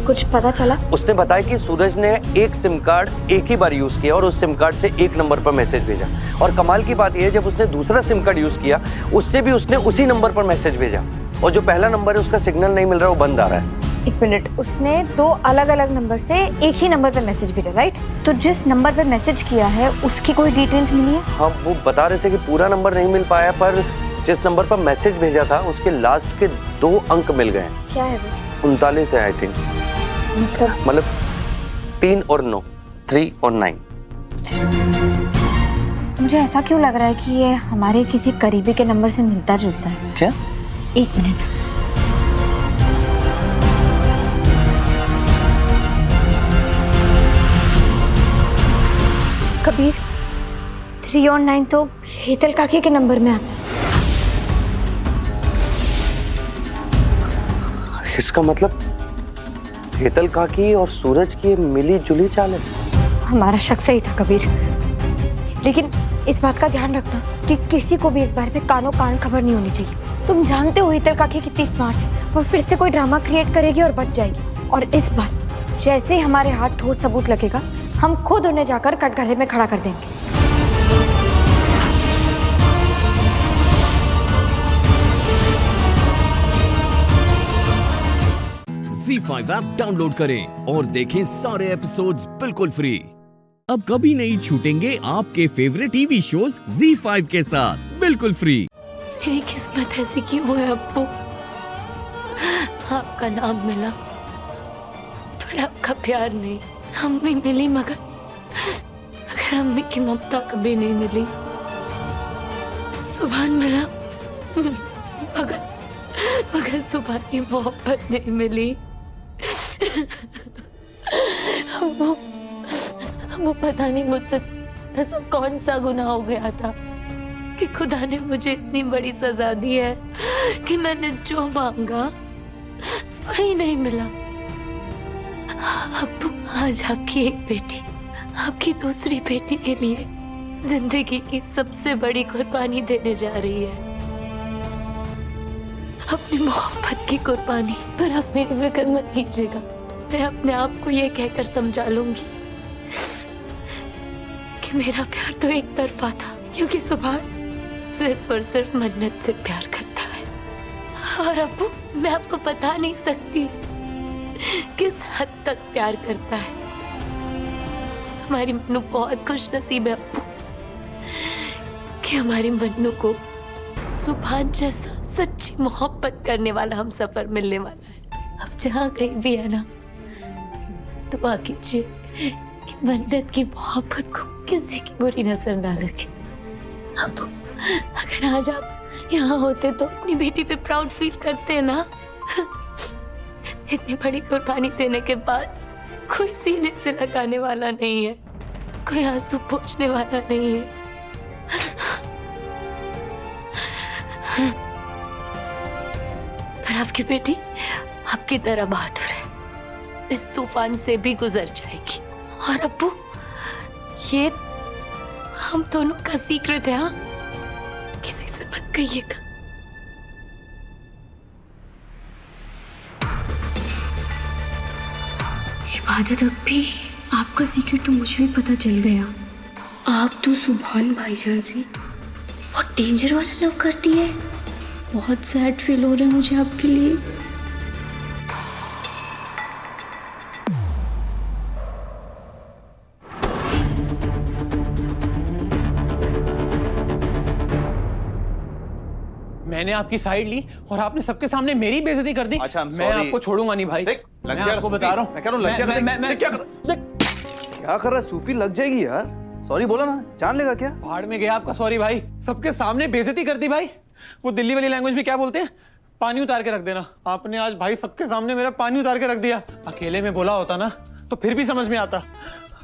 कुछ पता चला? उसने बताया कि सूरज ने एक सिम कार्ड एक ही बार यूज किया और उस सिम कार्ड से एक नंबर पर मैसेज भेजा। और कमाल की बात यह है, जब उसने दूसरा सिम कार्ड यूज किया उससे भी उसने उसी नंबर पर मैसेज भेजा। और जो पहला नंबर है उसका सिग्नल नहीं मिल रहा, वो बंद आ रहा है। एक मिनट, उसने दो अलग अलग नंबर से एक ही नंबर पे मैसेज भेजा, राइट? तो जिस नंबर पे मैसेज किया है उसकी कोई डिटेल्स मिली है? हाँ, वो बता रहे थे कि पूरा नंबर नहीं मिल पाया, पर जिस नंबर पर मैसेज भेजा था उसके लास्ट के 2 अंक मिल गए। क्या है वो? 39 है आई थिंक। मतलब 3 और 9, 3 और 9। मुझे ऐसा क्यों लग रहा है कि ये हमारे किसी करीबी के नंबर से मिलता जुलता है। क्या? एक मिनट। कबीर, 3 और 9 तो हेतल काकी के नंबर में आता है। इसका मतलब हेतल काकी और सूरज की मिली जुली चाल है। हमारा शक सही था कबीर, लेकिन इस बात का ध्यान रखना कि किसी को भी इस बारे में कानो कान खबर नहीं होनी चाहिए। तुम जानते हो हेतल काकी कितनी स्मार्ट है, वो फिर से कोई ड्रामा क्रिएट करेगी और बच जाएगी। और इस बार जैसे ही हमारे हाथ ठोस सबूत लगेगा, हम खुद उन्हें जाकर कटघरे में खड़ा कर देंगे। ZEE5 ऐप डाउनलोड करें और देखें सारे एपिसोड्स बिल्कुल फ्री। अब कभी नहीं छूटेंगे आपके फेवरेट टीवी शोज ZEE5 के साथ बिल्कुल फ्री। मेरी किस्मत ऐसी क्यों है अब्बू? आपका नाम मिला पर आपका प्यार नहीं। अम्मी मिली मगर अम्मी की ममता कभी नहीं मिली। सुभान मिला मगर सुभान की मोहब्बत नहीं मिली। वो पता नहीं मुझसे ऐसा कौन सा गुनाह हो गया था कि खुदा ने मुझे इतनी बड़ी सजा दी है कि मैंने जो मांगा वही नहीं मिला। अब्बू, आज आपकी एक बेटी आपकी दूसरी बेटी के लिए जिंदगी की सबसे बड़ी कुर्बानी देने जा रही है, अपनी मोहब्बत की कुर्बानी। पर आप मेरी फिक्र मत कीजिएगा, मैं अपने आप को ये कहकर समझा लूंगी कि मेरा प्यार तो एक तरफा था, क्योंकि सुभान सिर्फ और सिर्फ मन्नत से प्यार करता है। और अब्बू, मैं आपको बता नहीं सकती किस हद तक प्यार करता है। हमारी मन्नू बहुत खुश नसीब है अब्बू कि हमारी मन्नू को सुभान जैसा सच्ची मोहब्बत करने वाला हम सफर मिलने वाला है। अब जहाँ कहीं भी है ना, दुआ कीजिए कि मन्नत की मोहब्बत को किसी की बुरी नजर ना लगे। अब अगर आज आप यहाँ होते तो अपनी बेटी पे प्राउड फील करते ना। इतनी बड़ी कुर्बानी देने के बाद कोई सीने से लगाने वाला नहीं है, कोई आंसू पोंछने वाला नहीं है। पर आपकी बेटी आपकी तरह बहादुर है, इस तूफान से भी गुजर जाएगी। और अब्बू, ये हम दोनों का सीक्रेट है, हाँ? किसी से मत कहिएगा। इबादत अब्बी, आपका सीक्रेट तो मुझे भी पता चल गया। आप तो सुभान भाईजान से बहुत डेंजर वाला लव करती है। बहुत सैड फील हो रहा है मुझे आपके लिए। मैंने आपकी साइड ली और आपने सबके सामने मेरी बेइज्जती कर दी। अच्छा, मैं आपको छोड़ूंगा नहीं भाई। मैं आपको बता रहा हूँ। मैं क्या कर रहा है? सूफी लग जाएगी यार। सॉरी बोला ना, जान लेगा क्या? भाड़ में गया आपका सॉरी भाई, सबके सामने बेइज्जती कर दी भाई। वो दिल्ली वाली लैंग्वेज में क्या बोलते हैं, पानी उतार के रख देना। आपने आज भाई सबके सामने मेरा पानी उतार के रख दिया। अकेले में बोला होता ना तो फिर भी समझ में आता।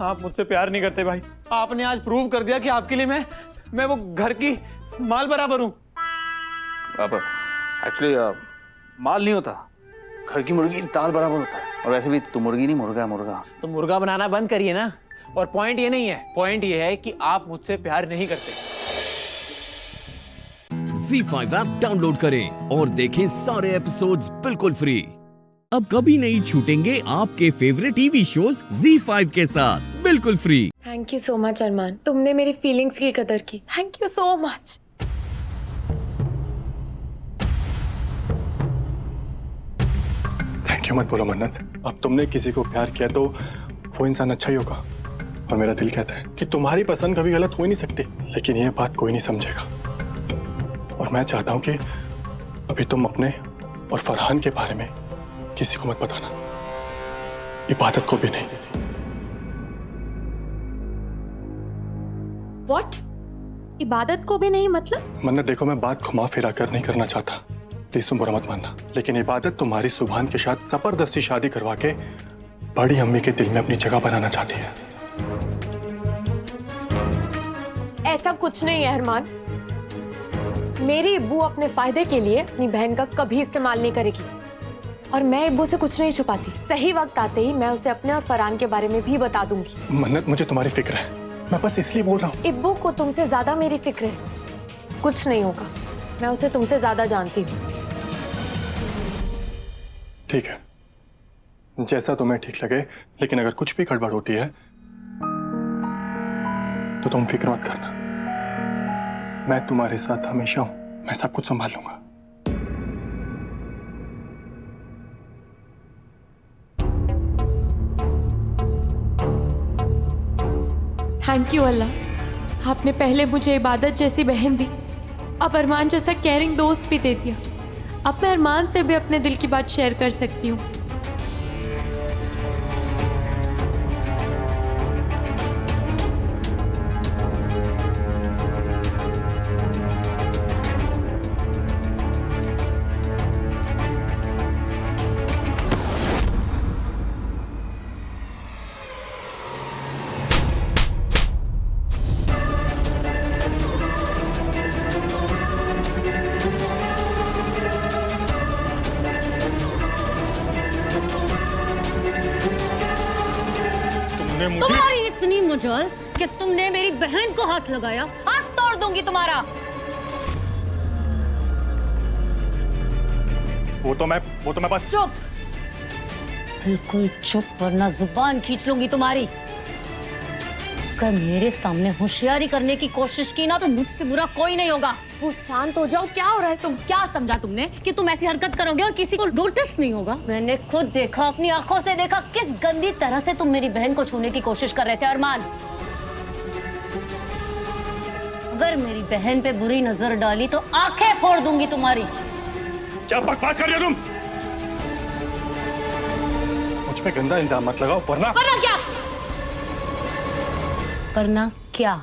आप मुझसे प्यार नहीं करते भाई। आपने आज प्रूव कर दिया कि आपके लिए मैं वो घर की माल बराबर हूँ। अब एक्चुअली माल नहीं होता, घर की मुर्गी दाल बराबर होता है। और वैसे भी तू मुर्गी नहीं, मुर्गा मुर्गा। तो मुर्गा बनाना बंद करिए ना। और पॉइंट ये नहीं है, पॉइंट ये है कि आप मुझसे प्यार नहीं करते। ZEE5 ऐप डाउनलोड करें और देखें सारे एपिसोड्स बिल्कुल फ्री। अब कभी नहीं छूटेंगे आपके फेवरेट टीवी शोज ZEE5 के साथ बिल्कुल free. Thank you so much Arman, तुमने मेरी फीलिंग्स की कदर की। Thank you so much. Thank you मत बोलो मन्नत। अब तुमने किसी को प्यार किया तो वो इंसान अच्छा ही होगा। और मेरा दिल कहता है कि तुम्हारी पसंद कभी गलत हो ही नहीं सकती, लेकिन ये बात कोई नहीं समझेगा। और मैं चाहता हूं कि अभी तुम अपने और फरहान के बारे में किसी को मत बताना, इबादत को भी नहीं। What? इबादत को भी नहीं मतलब? मन्नत देखो, मैं बात घुमा फिरा कर नहीं करना चाहता, प्लीज तुम बुरा मत मानना, लेकिन इबादत तुम्हारी सुभान के साथ जबरदस्ती शादी करवा के बड़ी अम्मी के दिल में अपनी जगह बनाना चाहती है। ऐसा कुछ नहीं है अरमान। मेरी इब्बू अपने फायदे के लिए अपनी बहन का कभी इस्तेमाल नहीं करेगी। और मैं इब्बू से कुछ नहीं छुपाती। सही वक्त आते ही मैं उसे अपने और फरहान के बारे में भी बता दूंगी। मन्नत, मुझे तुम्हारी फिक्र है, मैं बस इसलिए बोल रहा हूँ। इब्बू को तुमसे ज्यादा मेरी फिक्र है। कुछ नहीं होगा, मैं उसे तुमसे ज्यादा जानती हूँ। ठीक है, जैसा तुम्हें ठीक लगे, लेकिन अगर कुछ भी गड़बड़ होती है तो तुम फिक्र मत करना। मैं तुम्हारे साथ हमेशा हूं, मैं सब कुछ संभाल लूंगा। थैंक यू अल्लाह, आपने पहले मुझे इबादत जैसी बहन दी, अब अरमान जैसा केयरिंग दोस्त भी दे दिया। अब मैं अरमान से भी अपने दिल की बात शेयर कर सकती हूँ। तुम्हारी इतनी मजाल कि कि तुमने मेरी बहन को हाथ लगाया, हाथ तोड़ दूंगी तुम्हारा। वो तो मैं बस। चुप, बिल्कुल चुप, वरना जुबान खींच लूंगी तुम्हारी। अगर मेरे सामने होशियारी करने की कोशिश की ना तो मुझसे बुरा कोई नहीं होगा। वो शांत हो जाओ। क्या हो रहा है? तुम क्या समझा तुमने कि तुम ऐसी हरकत करोगे और किसी को नोटिस नहीं होगा? मैंने खुद देखा, अपनी आंखों से देखा किस गंदी तरह से तुम मेरी बहन को छूने की कोशिश कर रहे थे। अरमान, अगर मेरी बहन पे बुरी नजर डाली तो आंखें फोड़ दूंगी तुम्हारी। क्या बकवास कर रही हो तुम? मुझ पे गंदा इल्जाम मत लगाओ, वरना क्या? वरना क्या?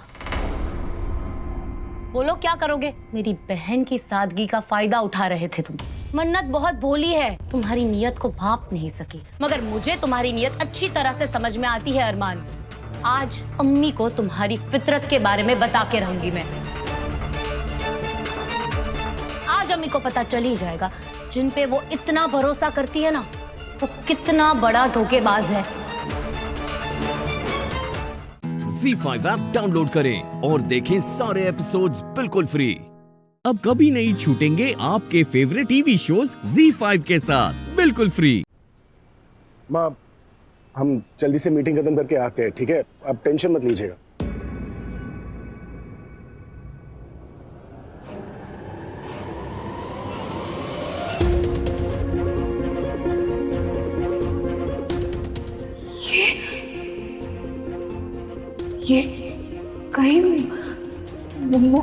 बोलो क्या करोगे? मेरी बहन की सादगी का फायदा उठा रहे थे तुम। मन्नत बहुत भोली है, तुम्हारी नीयत को भांप नहीं सकी, मगर मुझे तुम्हारी नीयत अच्छी तरह से समझ में आती है। अरमान, आज अम्मी को तुम्हारी फितरत के बारे में बता के रहूंगी मैं। आज अम्मी को पता चल ही जाएगा जिन पे वो इतना भरोसा करती है ना, वो कितना बड़ा धोखेबाज है। ZEE5 ऐप डाउनलोड करें और देखें सारे एपिसोड्स बिल्कुल फ्री। अब कभी नहीं छूटेंगे आपके फेवरेट टीवी शोज ZEE5 के साथ बिल्कुल फ्री। माँ, हम जल्दी से मीटिंग खत्म करके आते हैं, ठीक है? आप टेंशन मत लीजिएगा। ये कहीं मोमो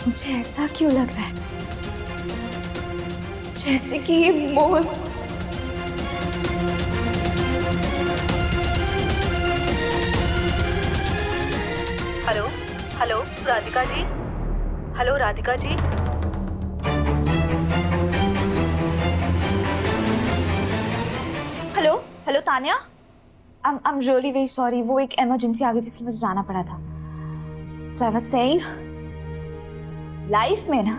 मुझे ऐसा क्यों लग रहा है जैसे कि ये Mohan hello hello Radhika ji, hello Radhika ji. Hello hello Tanya, I am really very sorry, वो एक इमरजेंसी आ गई थी इसलिए मुझे जाना पड़ा था। सो आई वाज सेइंग, लाइफ में ना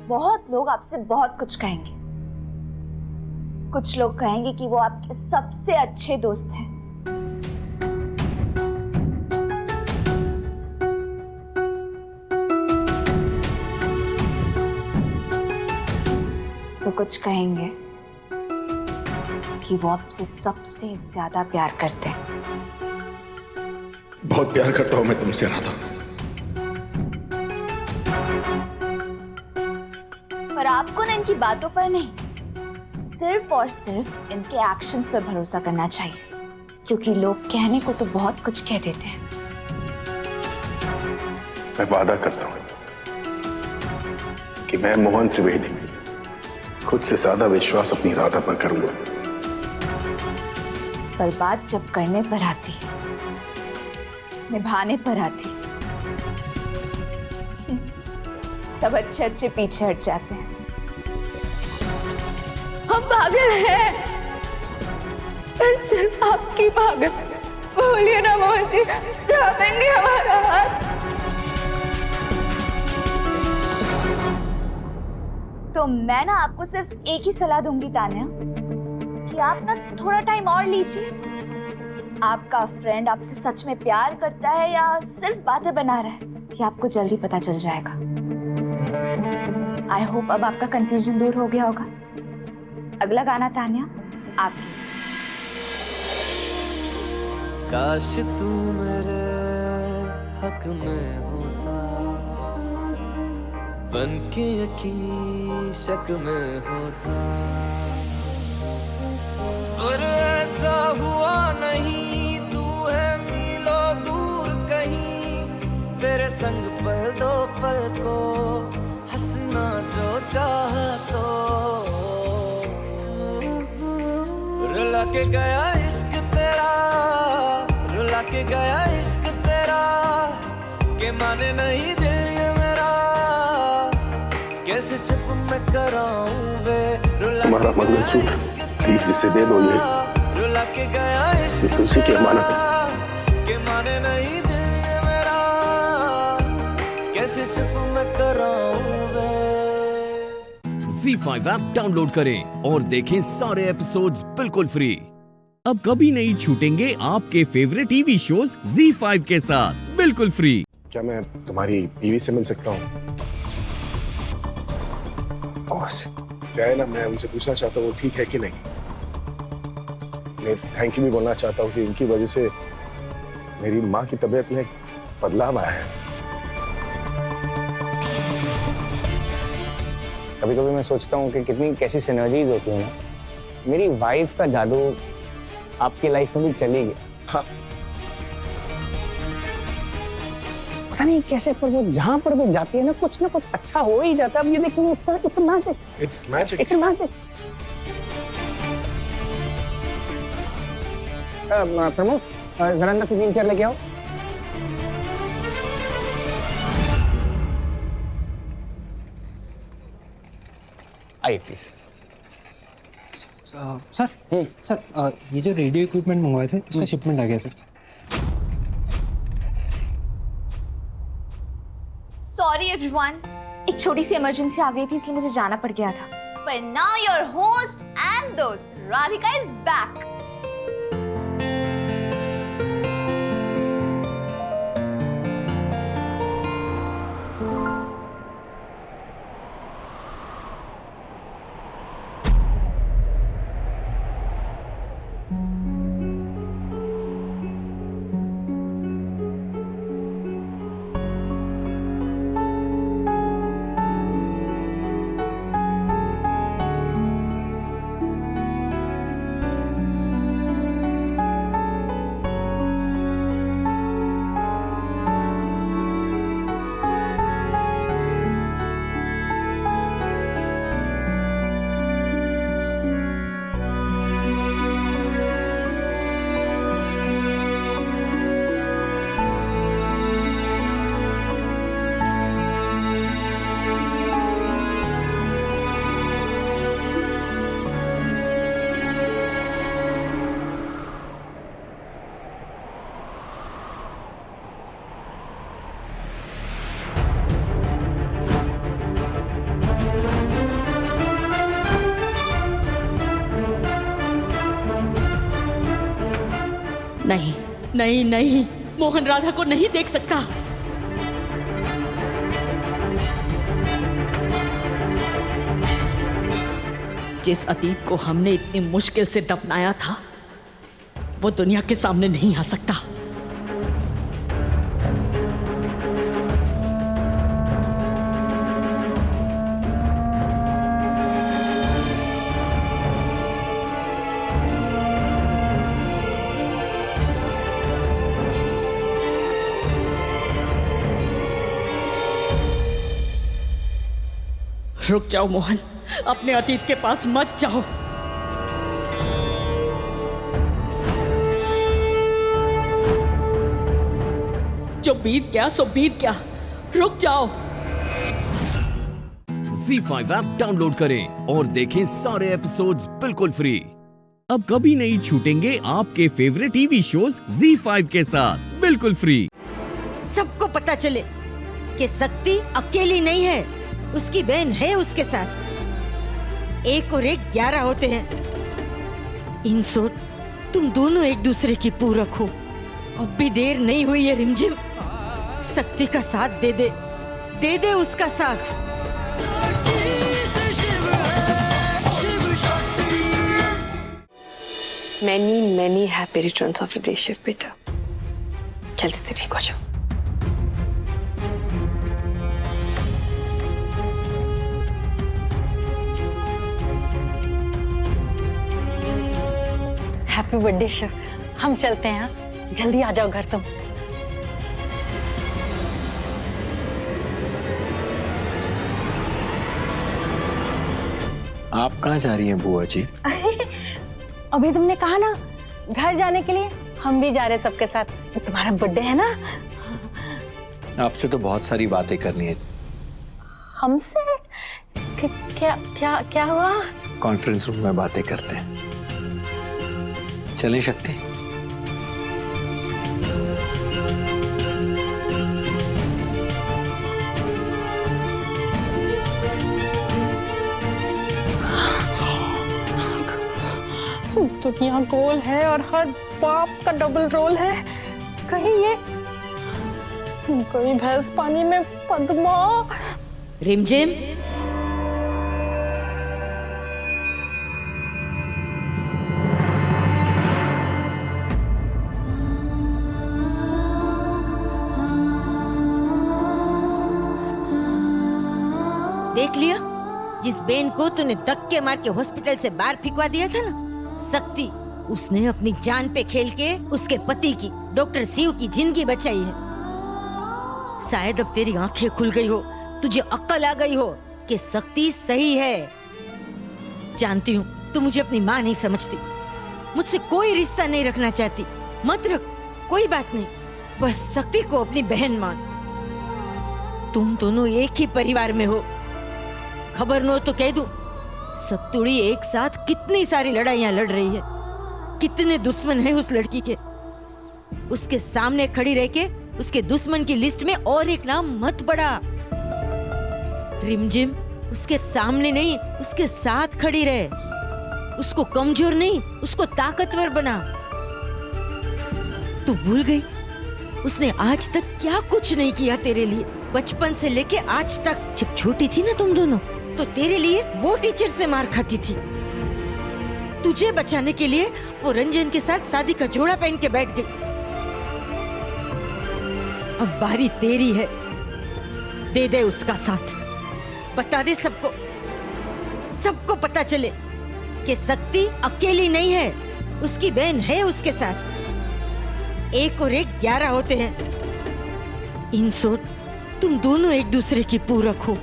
बहुत लोग आपसे बहुत कुछ कहेंगे। कुछ लोग कहेंगे कि वो आपके सबसे अच्छे दोस्त हैं, तो कुछ कहेंगे कि वो आपसे सबसे ज्यादा प्यार करते हैं। बहुत प्यार करता हूं मैं तुमसे राधा। पर आपको ना इनकी बातों पर नहीं, सिर्फ और सिर्फ इनके एक्शंस पर भरोसा करना चाहिए, क्योंकि लोग कहने को तो बहुत कुछ कह देते हैं। मैं वादा करता हूं कि मैं मोहन त्रिवेदी खुद से ज्यादा विश्वास अपनी राधा पर करूंगा। पर बात जब करने पर आती है, निभाने पर आती, तब अच्छे अच्छे पीछे हट जाते हैं। हम पागल हैं, पर सिर्फ आपकी पागल। बोलिए ना मोहन जी, थामेंगे हमारा हाथ। तो मैं ना आपको सिर्फ एक ही सलाह दूंगी तान्या, कि आप ना थोड़ा टाइम और लीजिए। आपका फ्रेंड आपसे सच में प्यार करता है या सिर्फ बातें बना रहा है, ये आपको जल्दी पता चल जाएगा। आई होप अब आपका कंफ्यूजन दूर हो गया होगा। अगला गाना तान्या आपके लिए। काश तू मेरे हक में होता, बन के यकीन शक में होता, पर ऐसा हुआ नहीं। तू है मीलों दूर कहीं, तेरे संग पल दो पल को हंसना जो चाह तो। रुला के गया इश्क तेरा, रुला के गया इश्क तेरा, के माने नहीं दिल ये मेरा, कैसे चुप मैं कराऊं वे। तुम्हारा मंगलसूत्र प्लीज इसे दे दो, रुला के गया इश्क तुलसी की अमानत है। के माने नहीं दिल ये मेरा, कैसे कैसे चुप मैं कराऊं वे। Z5 ऐप डाउनलोड करें और देखें सारे एपिसोड्स बिल्कुल फ्री। अब कभी नहीं छूटेंगे आपके फेवरेट टीवी शोज Z5 के साथ बिल्कुल फ्री। क्या मैं तुम्हारी बीवी से मिल सकता हूँ? क्या है ना, मैं उनसे पूछना चाहता हूँ वो ठीक है कि नहीं। मैं थैंक यू भी बोलना चाहता हूँ कि इनकी वजह से मेरी माँ की तबीयत में बदलाव आया है। कभी कभी मैं सोचता हूँ कि कितनी कैसी सिनर्जीज होती है ना। मेरी वाइफ का जादू आपकी लाइफ में भी चली गया। हाँ। पता नहीं कैसे, पर वो जहाँ पर भी जाती है ना कुछ अच्छा हो ही जाता है। अब ये देखो, it's magic. It's magic. It's magic. Pramod, जरा अंदर से 3 चेयर लेके आओ। आइए प्लीज। सर ये जो रेडियो इक्विपमेंट मंगवाए थे उसका शिपमेंट आ गया सर। सॉरी एवरीवन, एक छोटी सी इमरजेंसी आ गई थी इसलिए मुझे जाना पड़ गया था। पर नाउ योर होस्ट एंड दोस्त राधिका इज बैक। नहीं नहीं नहीं, मोहन राधा को नहीं देख सकता। जिस अतीत को हमने इतनी मुश्किल से दफनाया था वो दुनिया के सामने नहीं आ सकता। रुक जाओ मोहन, अपने अतीत के पास मत जाओ। जो बीत गया सो बीत गया, रुक जाओ। Z5 ऐप डाउनलोड करें और देखें सारे एपिसोड्स बिल्कुल फ्री। अब कभी नहीं छूटेंगे आपके फेवरेट टीवी शोज Z5 के साथ बिल्कुल फ्री। सबको पता चले कि शक्ति अकेली नहीं है, उसकी बहन है उसके साथ। 1 और 1 11 होते हैं। इन शॉर्ट, तुम दोनों एक दूसरे की पूरक हो। अब भी देर नहीं हुई है रिमझिम, शक्ति का साथ दे दे उसका साथ। Many happy returns of the day shift बेटा। जल्दी से ठीक हो जाओ। Happy birthday Shiv. हम चलते हैं, जल्दी आ जाओ घर तुम। आप कहाँ जा रही हैं बुआ जी? अभी तुमने कहा ना घर जाने के लिए, हम भी जा रहे हैं सबके साथ। तुम्हारा बर्थडे है ना। आपसे तो बहुत सारी बातें करनी है। हमसे? क्या क्या क्या हुआ? कॉन्फ्रेंस रूम में बातें करते हैं। चलें शक्ति? दुनिया गोल है और हर बाप का डबल रोल है। कहीं ये कोई भैंस पानी में पद्मा। रिमझिम, देख लिया, जिस बेन को तूने धक्के मार के हॉस्पिटल से बाहर फिकवा दिया था ना, शक्ति, उसने अपनी जान पे खेल के उसके पति की, डॉक्टर शिव की जिंदगी बचाई है। शायद अब तेरी आंखें खुल गई हो, तुझे अक्ल आ गई हो कि शक्ति सही है। जानती हूँ तू मुझे अपनी माँ नहीं समझती, मुझसे कोई रिश्ता नहीं रखना चाहती, मत रख, कोई बात नहीं, बस शक्ति को अपनी बहन मान। तुम दोनों एक ही परिवार में हो। खबर न हो तो कह दूं, सत्तुड़ी एक साथ कितनी सारी लड़ाइयां लड़ रही है, कितने दुश्मन हैं उस लड़की के। उसके सामने खड़ी रह के उसके दुश्मन की लिस्ट में और एक नाम मत बढ़ा। रिमझिम, उसके सामने नहीं, उसके साथ खड़ी रहे। उसको कमजोर नहीं, उसको ताकतवर बना। तू भूल गई उसने आज तक क्या कुछ नहीं किया तेरे लिए, बचपन से लेके आज तक। जब छोटी थी ना तुम दोनों, तो तेरे लिए वो टीचर से मार खाती थी। तुझे बचाने के लिए वो रंजन के साथ शादी का जोड़ा पहन के बैठ गई। अब बारी तेरी है, दे दे उसका साथ। बता दे सबको, सबको पता चले कि शक्ति अकेली नहीं है, उसकी बहन है उसके साथ। 1 और 1 11 होते हैं। इन शॉर्ट, तुम दोनों एक दूसरे की पूरक हो।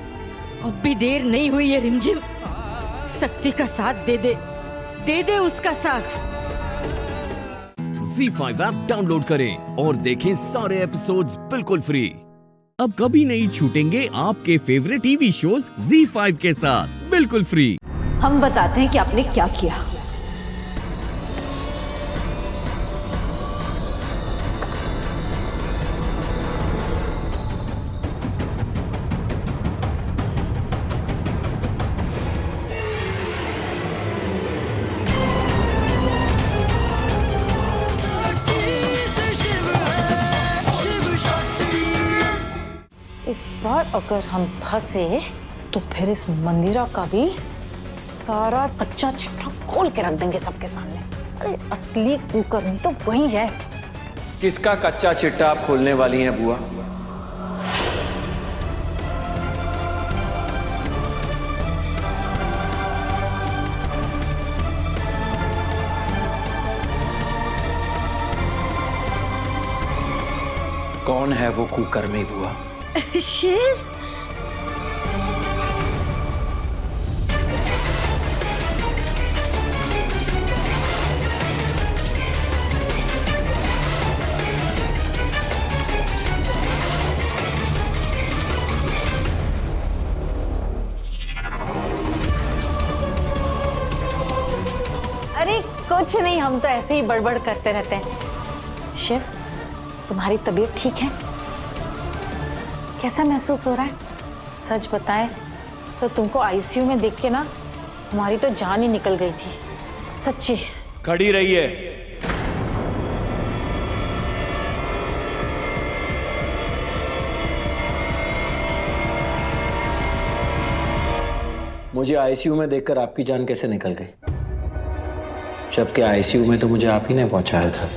अब भी देर नहीं हुई है रिमझिम, शक्ति का साथ दे दे, दे दे उसका साथ। ZEE5 ऐप डाउनलोड करें और देखें सारे एपिसोड्स बिल्कुल फ्री। अब कभी नहीं छूटेंगे आपके फेवरेट टीवी शोज ZEE5 के साथ बिल्कुल फ्री। हम बताते हैं कि आपने क्या किया। इस बार अगर हम फंसे तो फिर इस मंदिरा का भी सारा कच्चा चिट्ठा खोल के रख देंगे सबके सामने। अरे असली कुकर्मी तो वही है। किसका कच्चा चिट्ठा आप खोलने वाली हैं बुआ? कौन है वो कुकर्मी बुआ? शेर, अरे कुछ नहीं, हम तो ऐसे ही बड़बड़ करते रहते हैं। शिव, तुम्हारी तबीयत ठीक है? कैसा महसूस हो रहा है? सच बताएं तो तुमको आईसीयू में देख के ना हमारी तो जान ही निकल गई थी, सच्ची। खड़ी रहिए। मुझे आईसीयू में देखकर आपकी जान कैसे निकल गई, जबकि आईसीयू में तो मुझे आप ही ने पहुंचाया था।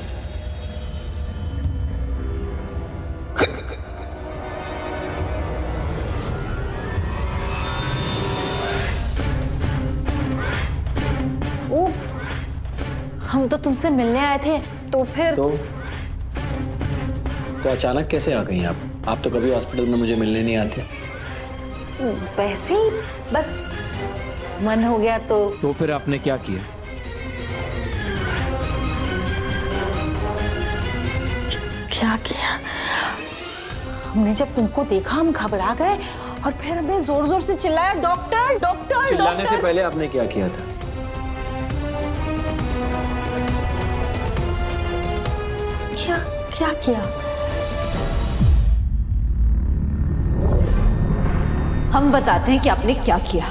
हम तो तुमसे मिलने आए थे, तो फिर तो अचानक कैसे आ गई आप? आप तो कभी हॉस्पिटल में मुझे मिलने नहीं आते। वैसे ही बस मन हो गया तो फिर आपने क्या किया? क्या किया? हमने जब तुमको देखा हम घबरा गए और फिर हमने जोर जोर से चिल्लाया, डॉक्टर डॉक्टर। चिल्लाने से पहले आपने क्या किया था? क्या किया? हम बताते हैं कि आपने क्या किया।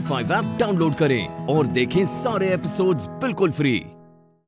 ZEE5 ऐप डाउनलोड करें और देखें सारे एपिसोड्स बिल्कुल फ्री।